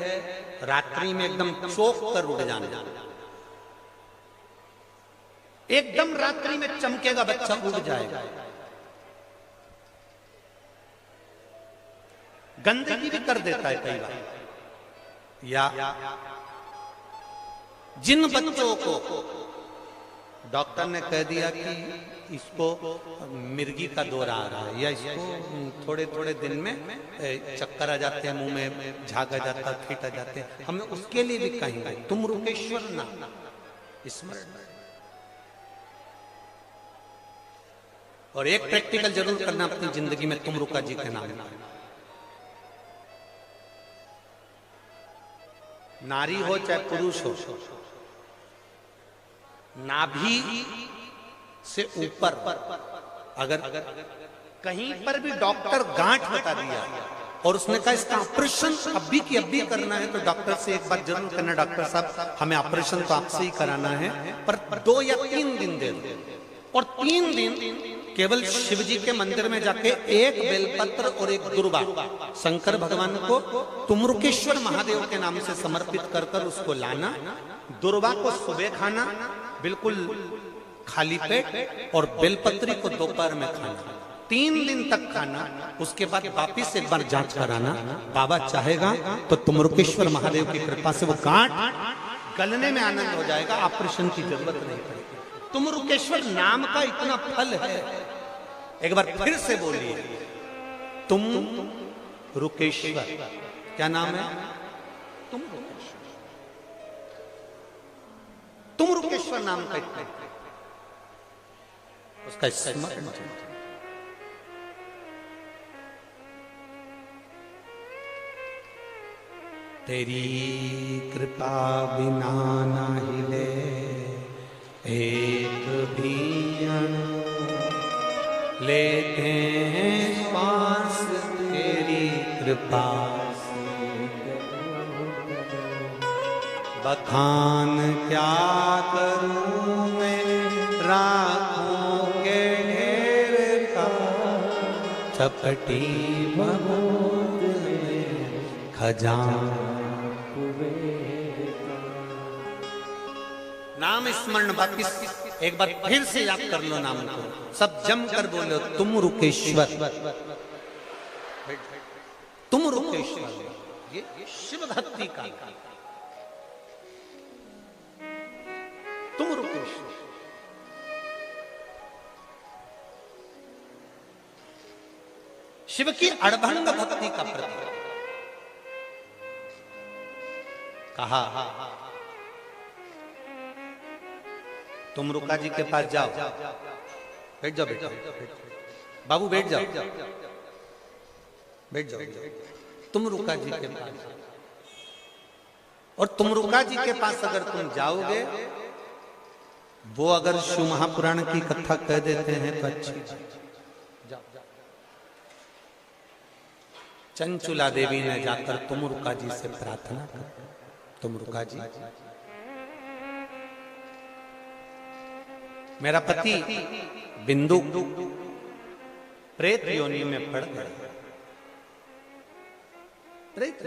रात्रि में एकदम चौंक कर उड़ जाना, एकदम रात्रि में चमकेगा बच्चा, उड़ जाएगा। गंदगी भी कर देता है कई बार। या जिन बच्चों को डॉक्टर ने कह दिया कि इसको मिर्गी का दौरा आ रहा है, या इसको थोड़े थोड़े दिन में चक्कर आ जाते हैं, मुंह में झाग आ जाता है, फीट आ जाते हैं, हमें उसके लिए भी कहेंगे तुम रुकेश्वर ना स्मरण। और एक प्रैक्टिकल जरूर करना अपनी जिंदगी में, तुम रुका जी के नाम। नारी हो चाहे पुरुष हो, नाभि से ऊपर अगर कहीं पर भी डॉक्टर गांठ बता दिया और उसने कहा इसका ऑपरेशन अभी की अभी करना है, तो डॉक्टर से एक बार जरूर करना, डॉक्टर साहब हमें ऑपरेशन तो आपसे ही कराना है, पर 2 या 3 दिन दे दो। और 3 दिन केवल शिव जी के मंदिर में जाके एक बेलपत्र और एक दुर्वा शंकर भगवान को तुमरुकेश्वर महादेव के नाम से समर्पित कर कर उसको लाना। दुर्वा को सुबह खाना बिल्कुल खाली पेट, और बेलपत्री को दोपहर में खाना, 3 दिन तक खाना। उसके बाद वापिस एक बार जांच कराना, बाबा चाहेगा तो तुमरुकेश्वर महादेव की कृपा से वो गांठ गलने में आनंद हो जाएगा, ऑपरेशन की जरूरत नहीं पड़ेगी। तुमरुकेश्वर नाम का इतना फल है। एक बार फिर से बोलिए, तुम रुकेश्वर। क्या नाम है? तुम रुकेश्वर। तुम रुकेश्वर नाम का इतना उसका स्मरण। तेरी कृपा बिना ना हिले एक भी अणु, लेते हैं श्वास तेरी कृपा से। बखान क्या करूं मैं राखों के ढेर का, चपटी बबूद में खजाना। नाम स्मरण वापिस एक बार फिर से याद कर लो नाम को, सब जम कर बोलो तुम रुकेश्वर, तुम रुकेश्वर। ये शिव भक्ति का तुम रुकेश्वर। शिव की अड़भंग भक्ति का प्रतीक। कहा तुम रुका जी के पास जाओ, बैठ जाओ, बैठ जाओ बाबू, बैठ जाओ, बैठ जाओ। तुम रुका जी के पास, और तुम रुका जी के पास अगर तुम जाओगे, वो अगर शिव महापुराण की कथा कह देते हैं तो अच्छी। चंचुला देवी ने जाकर तुम रुका जी से प्रार्थना कर, तुम रुका जी मेरा पति बिंदु प्रेत योनि में पड़ गया, प्रेत,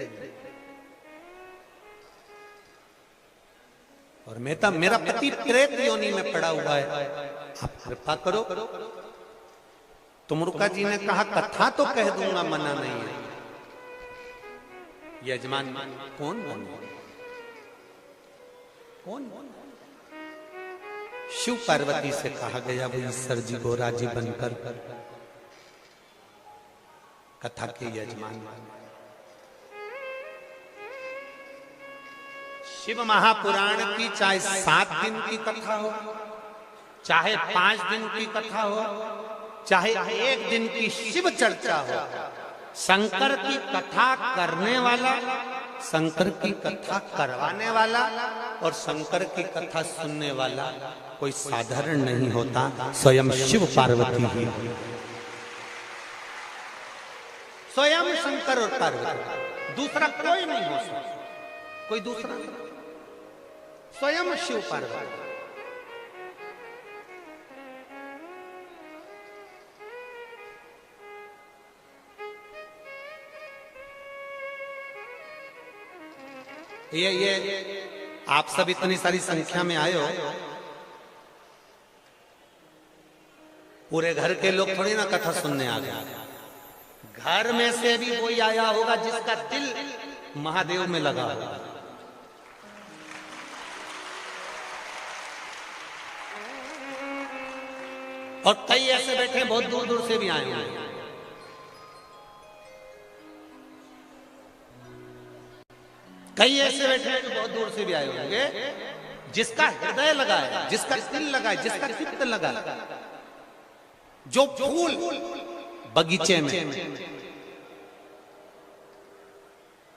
और मेरा पति प्रेत योनि में पड़ा हुआ है, आप कृपा करो। तुम रुका जी ने कहा कथा तो कह दूंगा, मना नहीं है। यजमान कौन बने, कौन? शिव पार्वती से कहा गया वो ईश्वर जी को राजी बनकर कथा के यजमान। शिव महापुराण की चाहे 7 दिन की कथा हो, चाहे 5 दिन की कथा हो, चाहे 1 दिन की शिव चर्चा हो, शंकर की कथा करने वाला, शंकर की कथा करवाने वाला और शंकर की कथा सुनने वाला कोई साधारण नहीं होता, स्वयं शिव पार्वती ही, स्वयं शंकर और पार्वती, दूसरा कोई नहीं हो सकता, कोई दूसरा नहीं, स्वयं शिव पार्वती। ये आप सब इतनी सारी संख्या में आए हो, पूरे घर के लोग थोड़ी ना कथा सुनने आ गए, घर में से भी कोई आया होगा जिसका दिल महादेव में लगा होगा। और कई ऐसे बैठे बहुत दूर दूर से भी आए होंगे, कई ऐसे बैठे हैं जो बहुत दूर से भी आए होंगे, जिसका हृदय लगा है, जिसका दिल लगा है, जिसका चित्त लगा है, जो फूल बगीचे में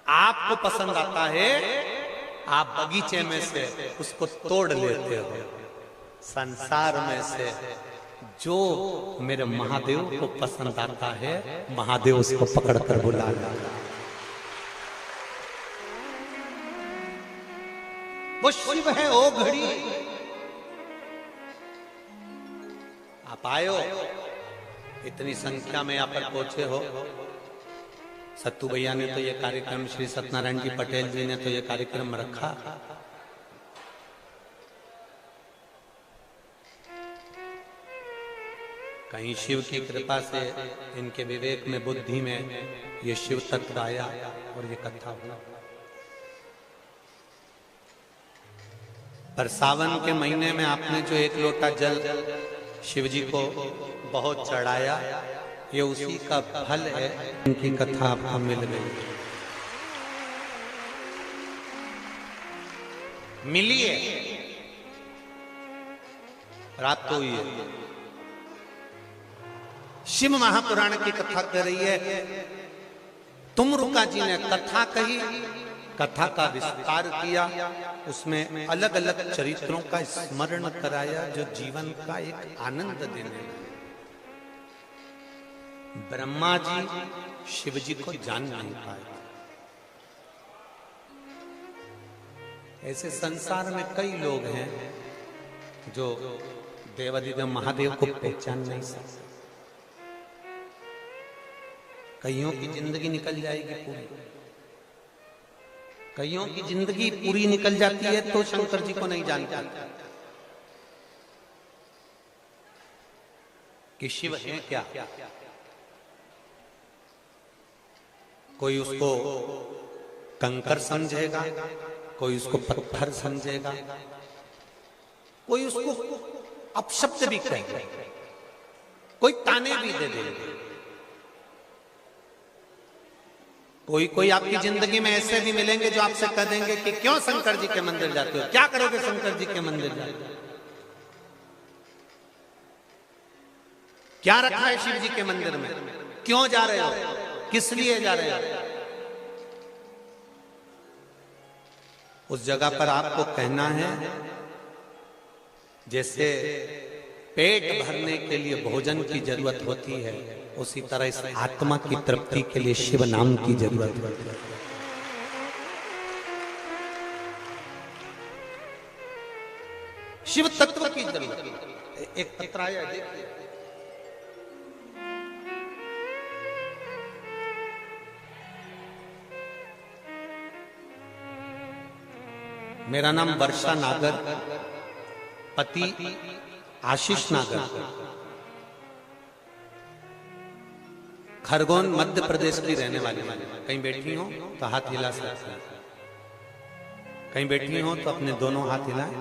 आपको पसंद आता है, आप बगीचे में से उसको तोड़ लेते हो। संसार में से जो मेरे महादेव को पसंद आता है, महादेव उसको पकड़ कर बुला लाता। वो शिव है ओ घड़ी। आप आयो, इतनी संख्या में यहाँ पर पहुंचे हो। सत्तू भैया ने तो ये कार्यक्रम, श्री सत्यनारायण जी पटेल जी ने तो ये कार्यक्रम रखा। कहीं शिव की कृपा से इनके विवेक में, बुद्धि में ये शिव तत्व आया और ये कथा हुआ। पर सावन के महीने में आपने जो 1 लोटा जल शिव जी को बहुत चढ़ाया, ये उसी का फल है। इनकी कथा आपको मिल गई, मिली है, रात को हुई है। शिव महापुराण की कथा कर रही है। तुम रुका जी ने कथा कही, कथा का विस्तार किया, उसमें अलग अलग चरित्रों का स्मरण कराया जो जीवन का एक आनंद देने लगे। ब्रह्मा जी शिव जी को जान नहीं पाए। ऐसे संसार में कई लोग हैं जो देवादिदेव महादेव को पहचान नहीं सकते। कईयों की जिंदगी निकल जाएगी पूरी, कईयों की जिंदगी पूरी निकल जाती है तो शंकर जी को नहीं जान पाते। कि शिव है क्या। कोई उसको कंकर समझेगा, कोई उसको पत्थर समझेगा, कोई उसको अपशब्द भी कहेगा, कोई ताने भी दे देगा। कोई कोई आपकी जिंदगी में ऐसे भी मिलेंगे जो आपसे कह देंगे कि क्यों शंकर जी के मंदिर जाते हो, क्या करोगे शंकर जी के मंदिर जाते, क्या रखा है शिव जी के मंदिर में, क्यों जा रहे हो, किस लिए जा रहे हो। उस जगह पर आपको कहना है जैसे पेट भरने के लिए भोजन की जरूरत होती है, उसी तरह इस आत्मा की तृप्ति के लिए शिव नाम की जरूरत होती है। शिव तत्व की जरूरत है। एक पत्र आया देखिए, मेरा नाम वर्षा नागर, पति आशीष नागर, खरगोन मध्य प्रदेश की रहने वाली। कहीं बैठी हो तो हाथ हिला सकते हैं, कहीं बैठी हो तो अपने दोनों हाथ हिलाएं।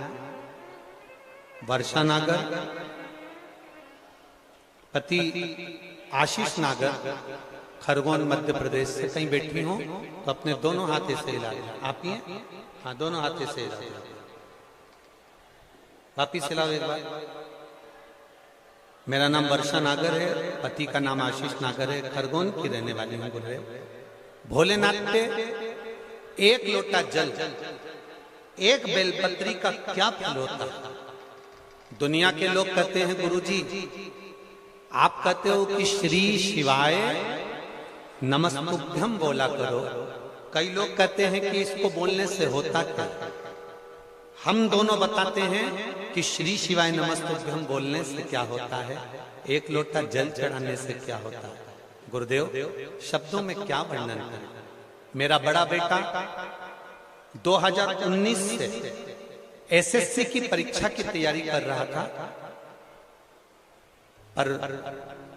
वर्षा नागर, पति आशीष नागर, खरगोन मध्य प्रदेश से। कहीं बैठी हो तो अपने दोनों हाथ से हिला दें। आप ही हैं? हाँ, दोनों हाथ से हिला दें। वापिस हिलाओ एक बार। मेरा नाम वर्षा नागर है, पति का नाम आशीष नागर है, खरगोन की रहने वाली हूँ। बोल रहे भोलेनाथ पे एक लोटा जल, एक बेलपत्री का क्या फल होता है। दुनिया के लोग कहते हैं गुरुजी, आप कहते हो कि श्री शिवाय नमस्तुभ्यम बोला करो। कई लोग कहते हैं कि इसको बोलने से होता क्या। हम दोनों बताते हैं कि श्री शिवाय नमस्तुभ्यम बोलने से क्या होता है, एक लोटा जल चढ़ाने से क्या होता है। गुरुदेव शब्दों में क्या वर्णन करें। मेरा बड़ा बेटा 2019 से एसएससी की परीक्षा की तैयारी कर रहा था, पर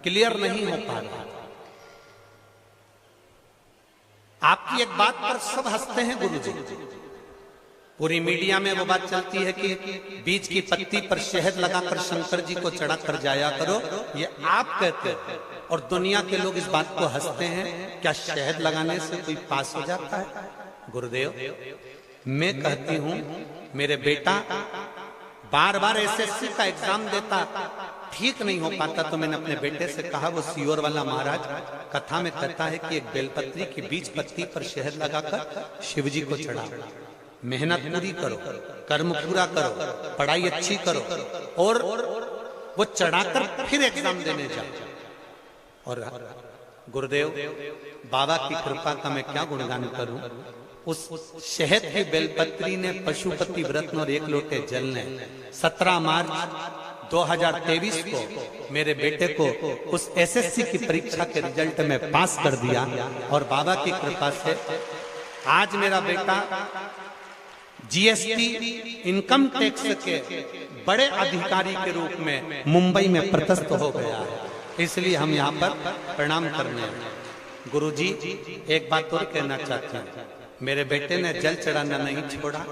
क्लियर नहीं हो पा रहा। आपकी एक बात पर सब हंसते हैं गुरुजी। पूरी मीडिया में वो बात चलती है कि बीज की पत्ती पर शहद लगाकर शंकर जी को चढ़ा कर जाया करो, ये आप कहते हैं और दुनिया के लोग इस बात को हंसते हैं। क्या शहद लगाने से कोई पास हो जाता है। गुरुदेव मैं कहती हूं, मेरे बेटा बार बार एसएससी का एग्जाम देता, ठीक नहीं हो पाता, तो मैंने अपने बेटे से कहा, वो सीओर वाला महाराज कथा में कहता है कि एक बेलपत्री की बीज पत्ती पर शहद लगाकर शिव जी को चढ़ाओ। मेहनत पूरी करो, कर्म पूरा करो, पढ़ाई अच्छी करो और वो चढ़ाकर फिर एग्जाम देने जाओ। और गुरुदेव बाबा की कृपा का मैं क्या गुणगान करूं। उस शहद की बेलपत्री ने, पशुपति व्रत और एक लोटे जल ने 17 मार्च 2023 को मेरे बेटे को उस एसएससी की परीक्षा के रिजल्ट में पास कर दिया। और बाबा की कृपा से आज मेरा बेटा जीएसटी इनकम टैक्स के बड़े अधिकारी के रूप में मुंबई में प्रतस्थ हो गया है। इसलिए हम यहाँ पर प्रणाम करने हैं। गुरुजी एक बात और कहना चाहते हैं, मेरे बेटे ने जल चढ़ाना नहीं छोड़ा,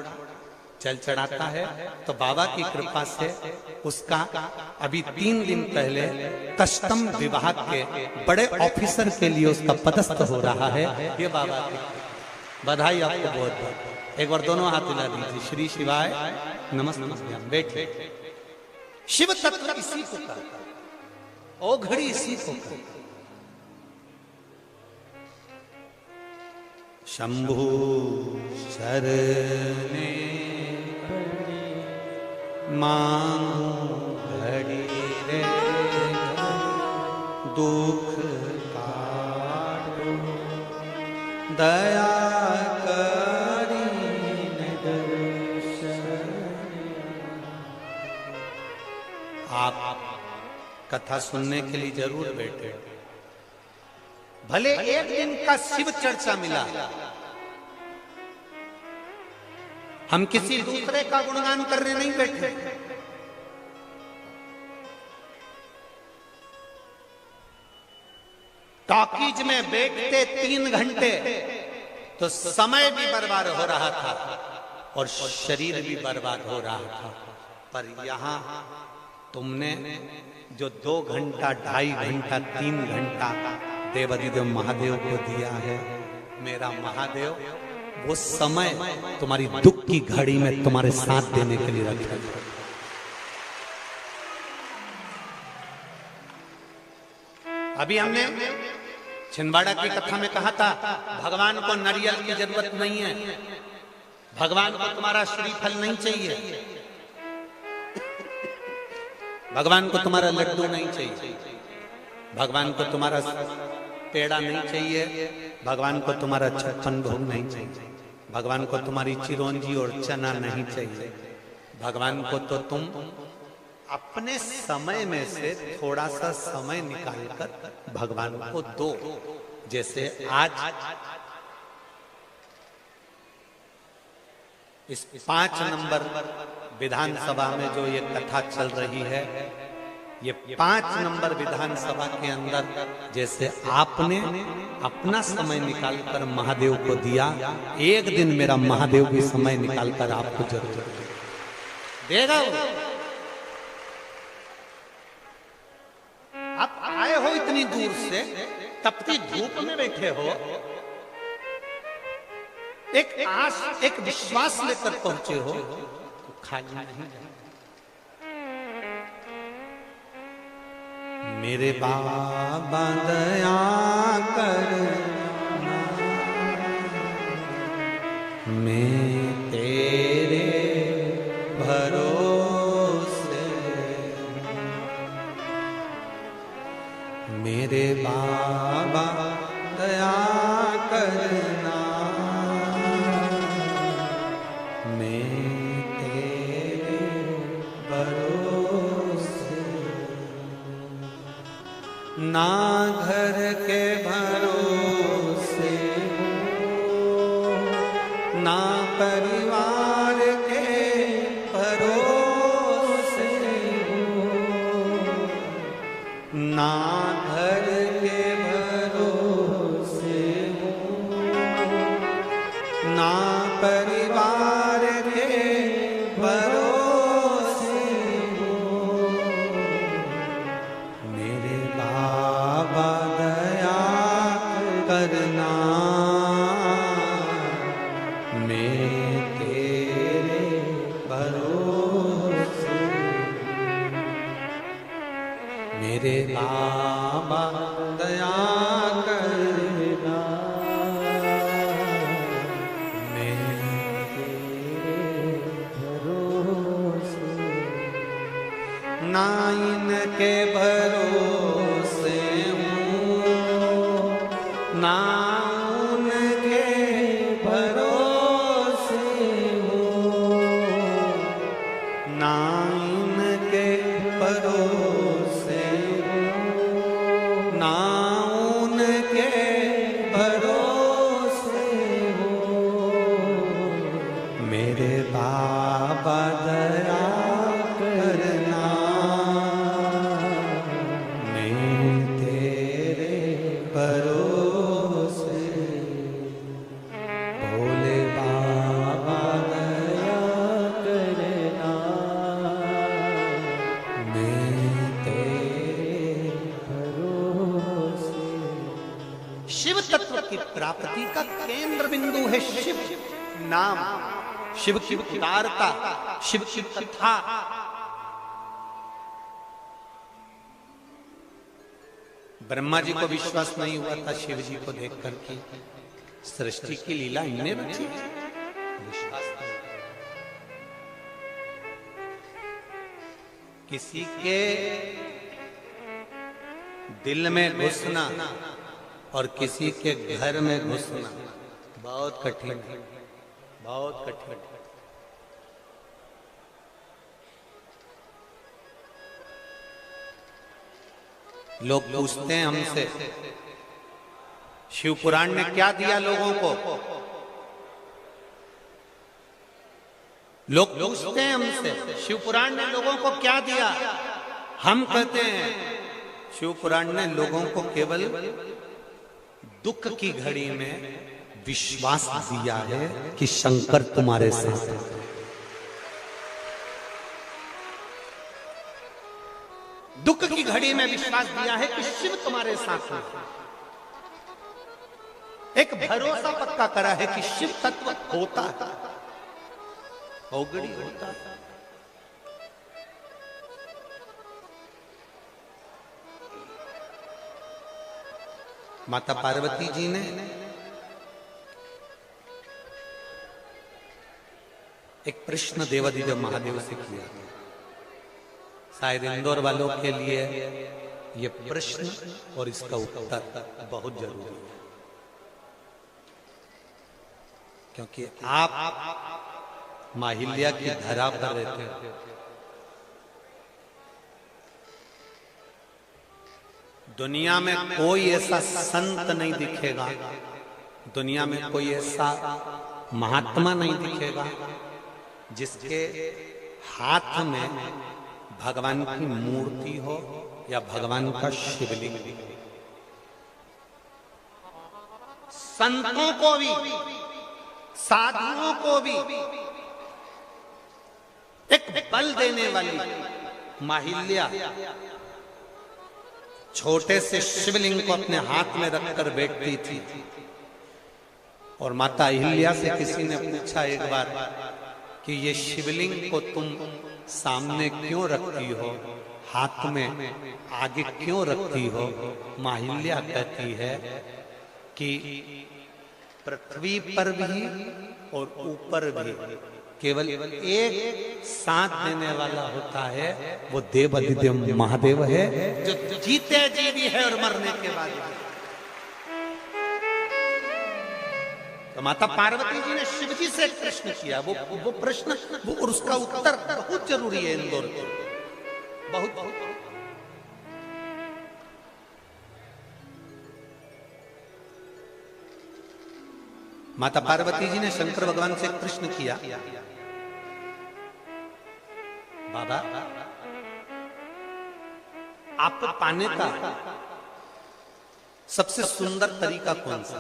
जल चढ़ाता है तो बाबा की कृपा से उसका अभी 3 दिन पहले कस्टम विभाग के बड़े ऑफिसर के लिए उसका पदस्थ हो रहा है। ये बाबा की बधाई आपको बहुत बहुत। एक बार दोनों हाथ हिला दीजिए। श्री शिवाय नमस्ते। बैठे। शिव तत्व इसी को कहता है, ओ घड़ी इसी को कहता है। शंभु शरणे मांगू घड़ी रे, दुख काटो दया आप कथा सुनने के लिए जरूर बैठे। भले एक दिन का शिव चर्चा मिला, हम किसी दूसरे का गुणगान करने नहीं बैठे। टॉकीज में बैठते 3 घंटे तो समय भी बर्बाद हो रहा था और शरीर भी बर्बाद हो रहा था। पर यहां तुमने जो 2 घंटा, 2.5 घंटा, 3 घंटा देवाधिदेव महादेव को दिया है, मेरा महादेव वो समय तुम्हारी दुख की घड़ी में तुम्हारे साथ देने के लिए रखा है। अभी हमने छिंदवाड़ा की कथा में कहा था, भगवान को नारियल की जरूरत नहीं है, भगवान को तुम्हारा श्रीफल नहीं चाहिए, भगवान को तुम्हारा लड्डू नहीं चाहिए, भगवान को तुम्हारा पेड़ा नहीं चाहिए, भगवान को तुम्हारा 56 भोग नहीं चाहिए, भगवान को तुम्हारी चिरौंजी और चना नहीं चाहिए। भगवान को तो तुम अपने समय में से थोड़ा सा समय निकालकर भगवान को दो। जैसे आज इस 5 नंबर विधानसभा में जो ये कथा चल रही है, ये 5 नंबर विधानसभा के अंदर जैसे आपने अपना समय निकालकर महादेव को दिया, एक दिन मेरा महादेव भी समय निकालकर आपको जरूर देगा। आप आए हो इतनी दूर से, तपती धूप में बैठे हो, एक आस, एक विश्वास लेकर पहुंचे हो, तो खाली नहीं जाए। मेरे बाबा दया कर, मैं तेरे भरोसे, मेरे बाबा दया करना, मैं तेरे भरोसे, ना घर के भरोसे हो, ना परिवार के भरोसे हो, ना घर के भरोसे हो, ना परिवार के भरोसे हो, मेरे बाबा दया करना, मैं तेरे भरोसे, मेरे बाबा दया करना, मैं तेरे भरोसे, ना इनके भरोसे हूँ, ना उनके भरोसे हूँ, ना इनके भरोसे हूँ, ना उनके भरोसे हूँ, मेरे बाबा दया करना, मैं तेरे भरोसे, भोले बाबा दया करना, मैं तेरे भरोसे। शिव तत्व की प्राप्ति का केंद्र बिंदु है शिव नाम, शिव की उदारता, शिव की कथा। ब्रह्मा जी को विश्वास नहीं हुआ था शिव जी को देख करके, सृष्टि की लीला इनने रची, विश्वास नहीं। किसी के दिल में घुसना और किसी के घर में घुसना बहुत कठिन है, बहुत कठिन है। लोग पूछते हैं हमसे, शिव पुराण ने क्या दिया लोगों को? लोग पूछते हैं हमसे, शिव पुराण ने लोगों को क्या दिया? हम कहते हैं शिव पुराण ने लोगों को केवल दुख की घड़ी में विश्वास दिया है कि शंकर तुम्हारे साथ है। दुख की घड़ी में विश्वास दिया है कि शिव तुम्हारे साथ है। एक भरोसा पक्का करा है कि शिव तत्व होता है, औगड़ी होता है। माता पार्वती जी ने एक प्रश्न देवादिदेव महादेव से किया। शायद इंदौर वालों के लिए यह प्रश्न और इसका उत्तर बहुत जरूरी है, क्योंकि आप माहिल्या की धरा पर रहते हो। दुनिया में कोई ऐसा संत नहीं दिखेगा, दुनिया में कोई ऐसा महात्मा नहीं दिखेगा जिसके हाथ में भगवान की मूर्ति हो या भगवान का शिवलिंग। संतों को भी, साधुओं को भी एक बल देने वाली माहिल्या छोटे से शिवलिंग को अपने हाथ में रखकर बैठती थी। और माता अहिल्या से किसी ने पूछा एक बार कि ये शिवलिंग को तुम सामने क्यों रखती हो, हाथ में आगे क्यों रखती हो? माहिल्या कहती है कि पृथ्वी पर भी और ऊपर भी केवल एक साथ देने वाला होता है, वो देवादिदेव महादेव है, जो जीते जी भी है और मरने के बाद भी। तो माता पार्वती जी ने शिव जी से एक प्रश्न किया। वो प्रश्न और उसका उत्तर बहुत जरूरी है इंदौर को, बहुत। माता पार्वती जी ने शंकर भगवान से एक प्रश्न किया, बाबा आप पाने का सबसे सुंदर तरीका कौन सा?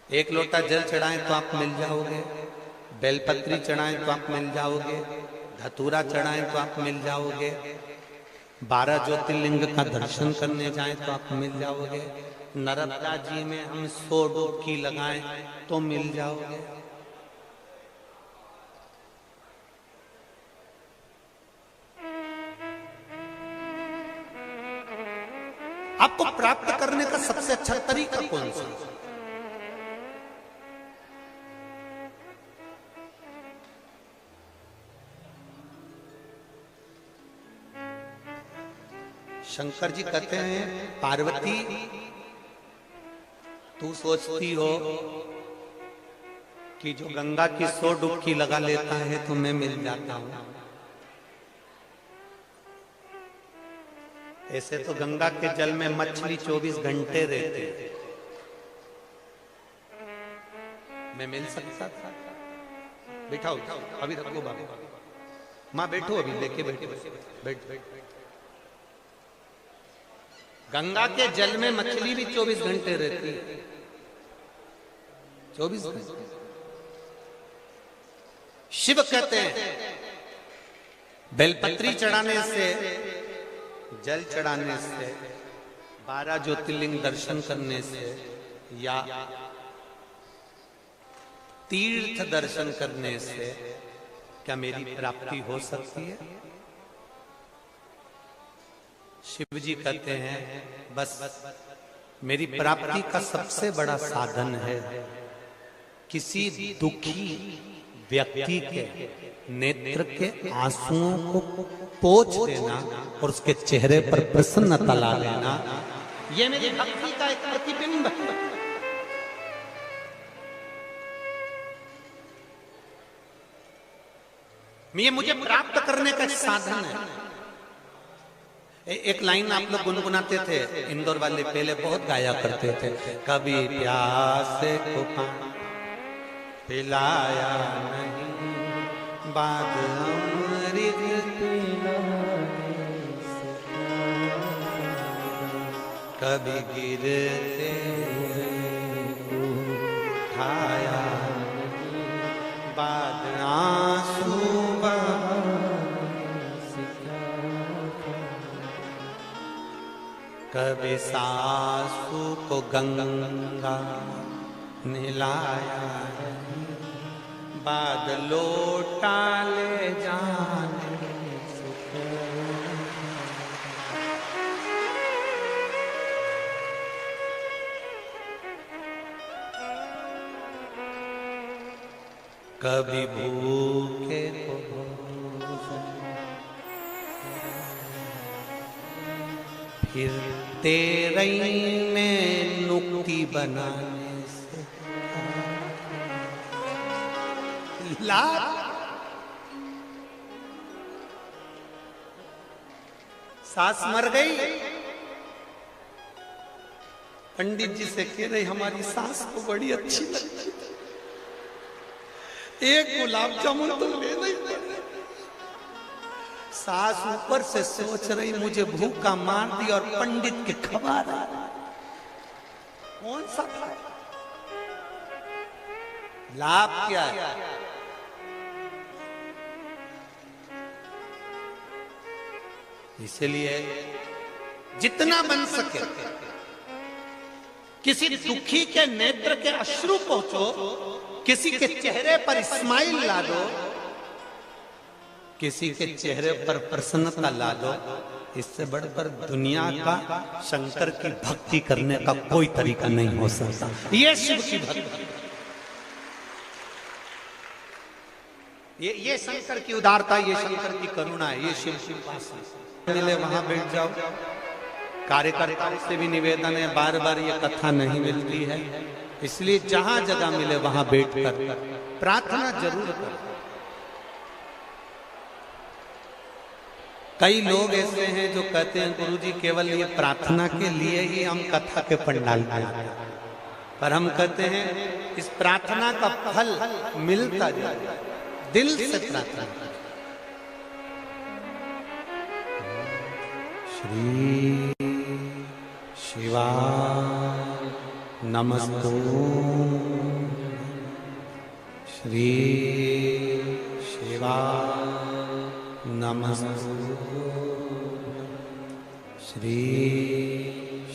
एक लोटा जल चढ़ाएं तो आप मिल जाओगे, बेलपत्री चढ़ाएं तो आप मिल जाओगे, धतूरा चढ़ाएं तो आप मिल जाओगे, 12 ज्योतिर्लिंग का दर्शन करने जाएं तो आप मिल जाओगे, नर्मदा जी में हम 100 डुबकी लगाएं तो मिल जाओगे। आपको प्राप्त करने का सबसे अच्छा तरीका कौन सा? शंकर जी कहते हैं, पार्वती तू सोचती हो कि जो गंगा की 100 डुबकी लगा लेता है तो मैं मिल जाता हूं। ऐसे तो गंगा के जल में मछली 24 घंटे रहते, मैं मिल सकता था। बैठाओ, अभी रखो बाबा, माँ बैठो, अभी लेके बैठ। गंगा के जल में मछली भी 24 घंटे रहती है, 24 घंटे। शिव कहते हैं बेलपत्री चढ़ाने से, जल चढ़ाने से, 12 ज्योतिर्लिंग दर्शन करने से या तीर्थ दर्शन करने से क्या मेरी प्राप्ति हो सकती है? शिव जी कहते हैं बस मेरी प्राप्ति का सबसे बड़ा साधन है किसी दुखी व्यक्ति के नेत्र के आंसुओं को पोंछ देना और उसके चेहरे पर प्रसन्नता ला लेना। ये मेरी भक्ति का एक प्रतिबिंब है। ये मुझे प्राप्त करने का एक साधन है। एक लाइन आप लोग गुनगुनाते थे, इंदौर वाले पहले बहुत गाया करते थे, कभी प्यासे को पानी पिलाया नहीं, बाद अमृत पिलाने से कभी गिरते उठाया, बाद आंसू कभी सासू को गंगा नहलाया, बाद लोटा ले जाने कभी भूखे को फिर तेरे में नुक्ति बनाने से ला सास मर गई। पंडित जी से कह रहे हमारी सास को बड़ी अच्छी लगती, एक गुलाब जामुन तो लेना ही पड़ेगा। सास ऊपर से सोच रही मुझे भूखा मार दी और पंडित के खवा रहा, कौन सा लाभ क्या है? इसलिए जितना बन सके किसी दुखी के नेत्र के अश्रु पहुंचो, किसी के चेहरे पर स्माइल ला दो, किसी के चेहरे पर प्रसन्नता ला दो। इससे बढ़कर दुनिया का शंकर की भक्ति करने का कोई तरीका नहीं हो सकता। ये शिव की भक्ति, ये शंकर की उदारता, ये शंकर की करुणा है, ये शिव की उपासना। मिले वहां बैठ जाओ। कार्यकर्ताओं से भी निवेदन है, बार बार ये कथा नहीं मिलती है, इसलिए जहां जगह मिले वहां बैठकर प्रार्थना जरूर करो। कई लोग ऐसे हैं जो कहते हैं गुरुजी केवल ये प्रार्थना के लिए ही हम कथा के पंडाल में आते हैं, पर हम कहते हैं इस प्रार्थना का फल मिलता जाए, दिल से प्रार्थना। श्री शिवाय नमस्तु, श्री शिवाय नमस्तु, श्री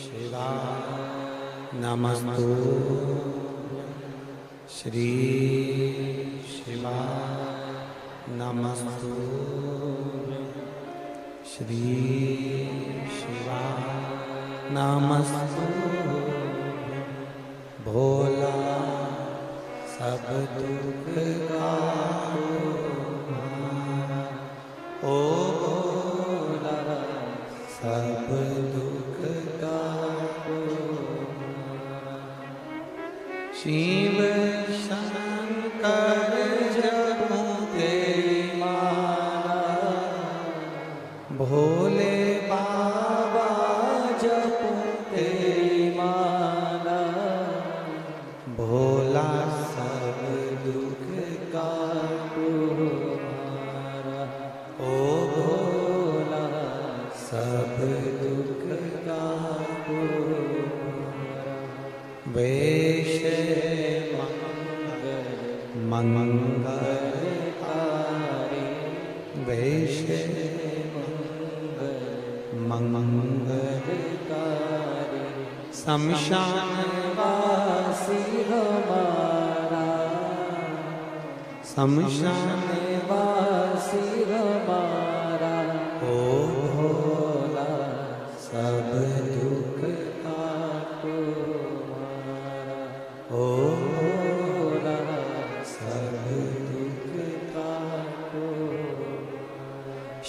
शिवाय नमस्तु, श्री शिवाय नमस्तु, श्री शिवाय नमस्तु। भोला सब दुख काटो, ओ भोला सब दुख काटो। शिव शंकर जपो तेरी माला, भोले बाबा जपो तेरी माला, भोला सब दुख काटो हमारा, ओ भोला सब दुख काटो हमारा। वैश्य मंगलकारी, वैश्य मंगलकारी, शमशान वासी हमारा, शमशान वासी हमारा, ओ भोला सब दुख काटो हमारा, ओ भोला सब दुख काटो।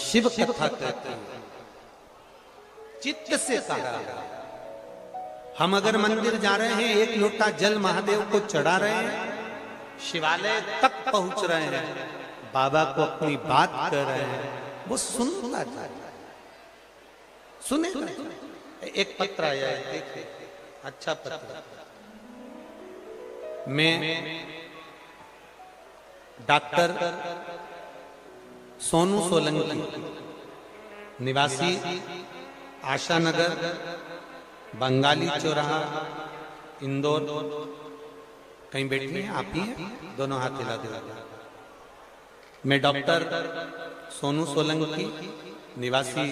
शिव कथा कहते हैं चित्त से कहा। हम अगर मंदिर जा रहे हैं, एक लोटा जल महादेव को चढ़ा रहे हैं, शिवालय तक पहुंच रहे हैं, बाबा को अपनी बात कर रहे हैं, वो सुनता जा रहा है, सुने। एक पत्र आया है, देखिए अच्छा पत्र। मैं डॉक्टर सोनू सोलंकी, निवासी आशा नगर, बंगाली चौराहा, इंदौर। कहीं बैठी हैं आप ही हैं? दोनों हाथ हिला दो। मैं डॉक्टर सोनू सोलंकी, निवासी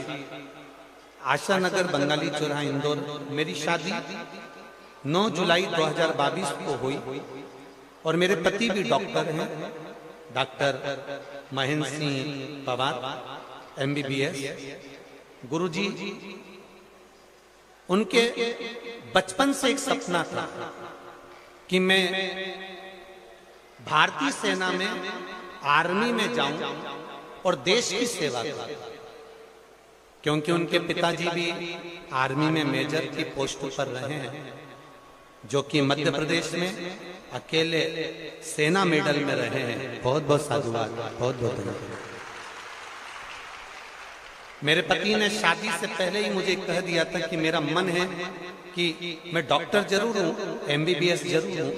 आशा नगर, बंगाली चौराहा, इंदौर। मेरी शादी 9 जुलाई 2022 को हुई और मेरे पति भी डॉक्टर हैं, डॉक्टर महेंद्र सिंह पवार, MBBS। गुरुजी, उनके बचपन से एक सपना था कि मैं भारतीय सेना में, आर्मी में जाऊं और देश की सेवा करूं, क्योंकि उनके पिताजी भी आर्मी में मेजर की पोस्ट पर रहे हैं, जो कि मध्य प्रदेश में अकेले सेना मेडल में रहे हैं। बहुत बहुत साधुवाद, बहुत बहुत धन्यवाद। मेरे पति ने शादी से पहले ही मुझे कह दिया था कि मेरा मन है कि मैं डॉक्टर जरूर हूं, MBBS जरूर हूं,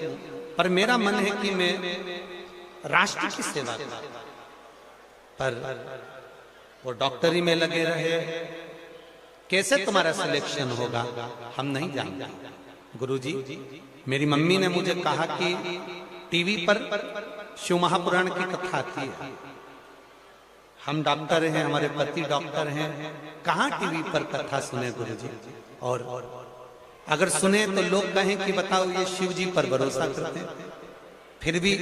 पर मेरा मन है कि मैं राष्ट्र की सेवा करूं। पर वो डॉक्टरी में लगे रहे। कैसे तुम्हारा सिलेक्शन होगा हम नहीं जानते। गुरुजी, मेरी मम्मी ने मुझे कहा कि टीवी पर शिव महापुराण की कथा आती है। हम डॉक्टर हैं, हमारे पति डॉक्टर हैं, कहाँ टीवी पर कथा सुने गुरुजी? और अगर सुने तो लोग कहें कि बताओ ये शिव जी पर भरोसा करते हैं। फिर भी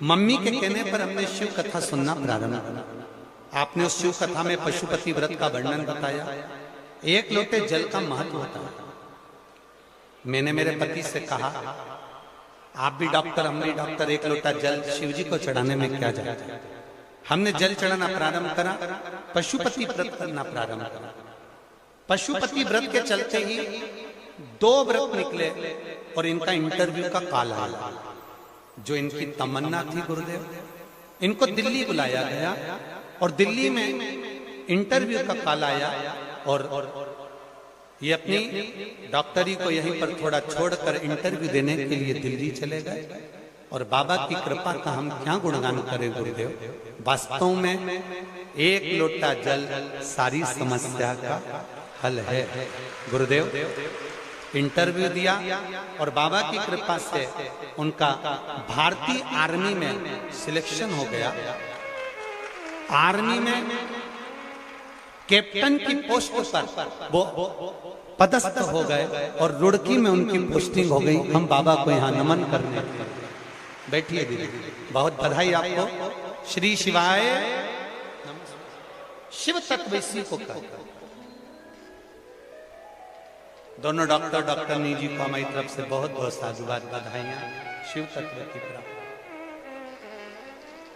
मम्मी के कहने पर हमने शिव कथा सुनना प्रारंभ किया। आपने उस शिव कथा में पशुपति व्रत का वर्णन बताया, एक लोटे जल का महत्व होता है। मैंने मेरे पति से कहा, आप भी डॉक्टर, हम भी डॉक्टर, एक लोटा जल शिव जी को चढ़ाने में क्या जाता है। हमने जल चढ़ाना प्रारंभ करा, पशुपति व्रत करना प्रारंभ करा। पशुपति व्रत के चलते ही 2 व्रत निकले और इनका इंटरव्यू का कॉल आया। जो इनकी तमन्ना थी गुरुदेव, इनको दिल्ली बुलाया गया और दिल्ली में इंटरव्यू का कॉल आया और ये अपनी डॉक्टरी को यहीं पर थोड़ा छोड़कर इंटरव्यू देने के लिए दिल्ली चले गए। और बाबा की कृपा का हम क्या गुणगान करें गुरुदेव। वास्तव में एक लोटा जल सारी समस्या का हल है। गुरुदेव इंटरव्यू दिया और बाबा की कृपा से उनका भारतीय आर्मी में सिलेक्शन हो गया। आर्मी में कैप्टन की पोस्ट पर वो पदस्थ हो गए और रुड़की में उनकी पोस्टिंग हो गई। हम बाबा को यहाँ नमन करने। बैठिए दीदी, बहुत बधाई आपको। श्री शिवाय। शिव तत्वसी को कहते हैं। दोनों डॉक्टर नीजी को हमारी तरफ से बहुत बहुत साधुवाद, बधाइयां। शिव तत्व की प्राप्ति।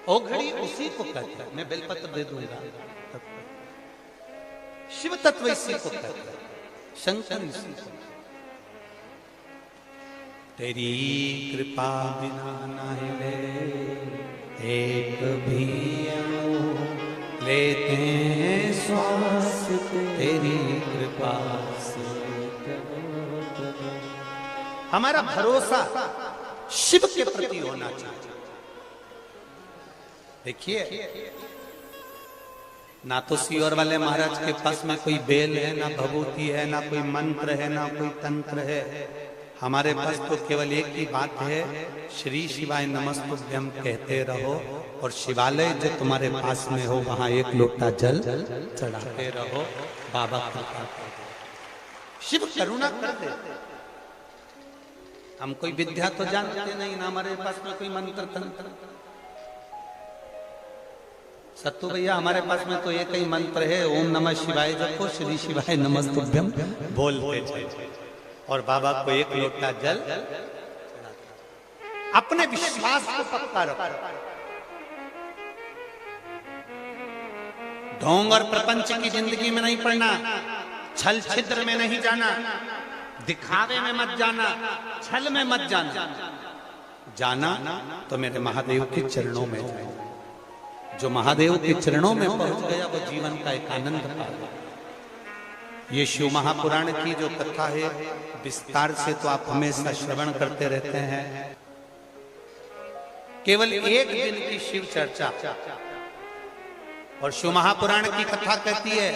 ओ घड़ी उसी को कहते हैं। मैं बेलपत्र दे दूंगा। शिव तत्व इसी को कहते हैं, शंकर इसी को। तेरी कृपा बिना नहीं ले एक भी लेते हैं श्वास, तेरी कृपा से। हमारा भरोसा शिव के प्रति होना चाहिए। देखिए, ना तो सीवर वाले महाराज के पास में कोई बेल है, ना भभूति है, ना कोई मंत्र है, ना कोई तंत्र है। हमारे पास तो केवल एक ही बात है, श्री शिवाय नमस्तुभ्यम कहते रहो और शिवालय जो तुम्हारे पास में हो वहां एक लोटा जल चढ़ाते रहो। बाबा कृपा कर दे, शिव करुणा कर दे। हम कोई विद्या तो जानते नहीं, ना हमारे पास में कोई मंत्र तंत्र। सत्तू भैया, हमारे पास में तो एक ही मंत्र है, ओम नमः शिवाय जपो, श्री शिवाय नमस्तुभ्यम बोलते जाओ और बाबा को एक लोटा जल। अपने विश्वास को पक्का रखो। ढोंग और प्रपंच की जिंदगी में नहीं पड़ना, छल छिद्र में नहीं जाना, दिखावे में मत जाना, छल में मत जाना। जाना तो मेरे महादेव के चरणों में जाए। जो महादेव के चरणों में पहुंच गया वो जीवन का एक आनंद पा गया। ये शिव महापुराण की जो कथा है विस्तार से तो आप हमेशा श्रवण करते रहते हैं। केवल एक दिन की शिव चर्चा और शिव महापुराण की कथा कहती है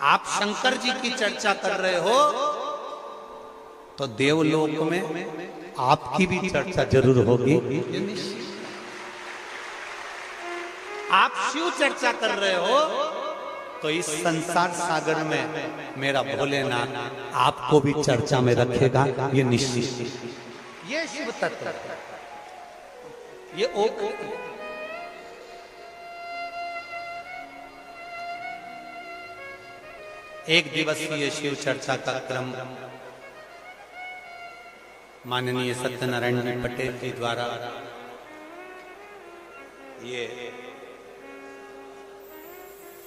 आप शंकर जी की चर्चा कर रहे हो तो देवलोक में आपकी भी चर्चा जरूर होगी। आप शिव चर्चा कर रहे हो तो इस संसार सागर में मेरा भोलेनाथ आपको भी चर्चा में रखेगा, ये निश्चित। ये शिव तत्व, ये एक दिवसीय शिव चर्चा का क्रम माननीय सत्यनारायण जी पटेल जी द्वारा ये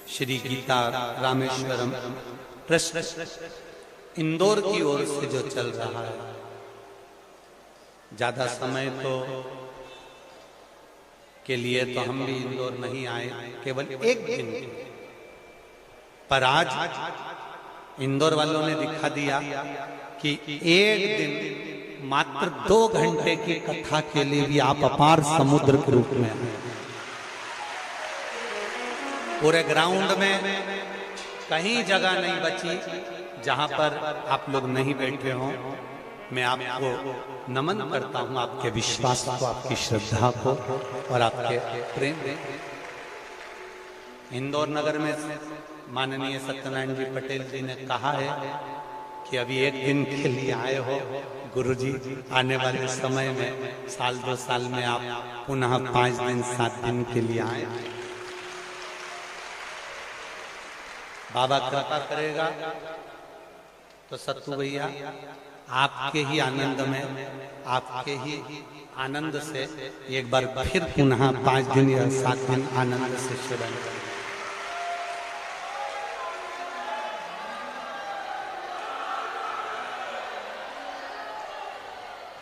श्री गीता रामेश्वरम ट्रस्ट इंदौर की ओर से जो चल रहा है, ज्यादा समय तो के लिए तो हम भी इंदौर नहीं आए, केवल एक दिन, पर आज इंदौर वालों ने दिखा दिया कि एक दिन मात्र 2 घंटे की कथा के लिए भी आप अपार समुद्र के रूप में हैं। पूरे ग्राउंड में कहीं जगह नहीं बची जहां पर आप लोग नहीं बैठे हों। मैं आपको नमन करता हूं, आपके विश्वास को, आपकी श्रद्धा को और आपके प्रेम। इंदौर नगर में माननीय सत्यनारायण जी पटेल जी ने कहा है कि अभी एक दिन के लिए आए हो गुरुजी, आने वाले समय में 1-2 साल में आप पुनः 5 दिन 7 दिन के लिए आए। बाबा कृपा करेगा तो सत्तू भैया आपके ही आनंद में, आपके ही आनंद से एक बार फिर पुनः 5 दिन या 7 दिन आनंद से सेवन करें।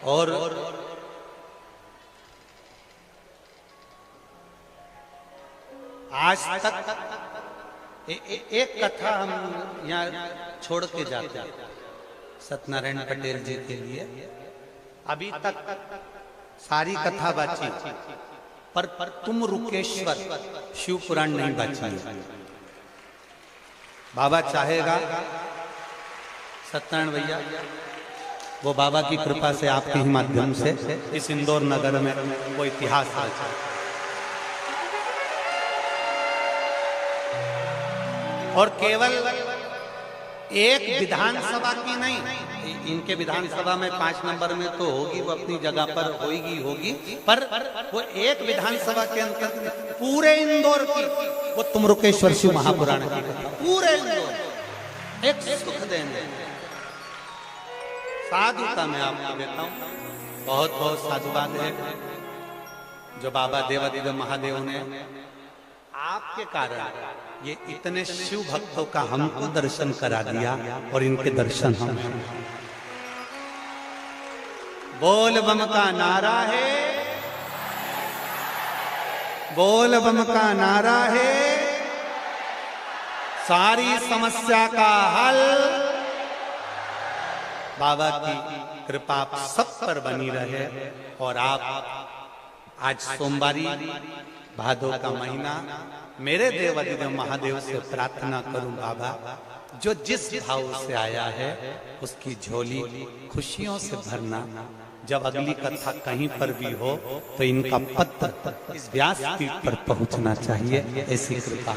और आज तक एक कथा हम यहाँ छोड़ के जाते हैं सत्यनारायण पटेल जी के लिए। अभी तक सारी कथा बाची, पर तुम रुकेश्वर शिव पुराण नहीं बाची। बाबा चाहेगा सत्यनारायण भैया, वो बाबा की कृपा से आपके ही माध्यम से इस इंदौर नगर में वो इतिहास रचा। और केवल एक विधानसभा की नहीं, इनके विधानसभा में 5 नंबर में तो होगी, वो अपनी जगह पर होगी, पर वो एक विधानसभा के अंतर्गत पूरे इंदौर की वो तुमरुकेश्वर शिव महापुराण की पूरे इंदौर एक सुख देने साधुता में आपको देता हूं। बहुत बहुत साधुवाद है जो बाबा देवादिदेव महादेव ने आपके कारण ये इतने शिव भक्तों का हमको दर्शन करा दिया और इनके दर्शन हम। बोल बम का नारा है, बोल बम का नारा है, सारी समस्या का हल। बाबा की कृपा आप सब पर बनी रहे। और आप आज सोमवारी भादो का महीना, मेरे देवादिदेव महादेव से प्रार्थना करूं बाबा, जो जिस भाव से आया है उसकी झोली खुशियों से भरना। जब अगली कथा कहीं पर भी हो तो इनका पत्र इस व्यासपीठ पर पहुंचना चाहिए, ऐसी कृपा।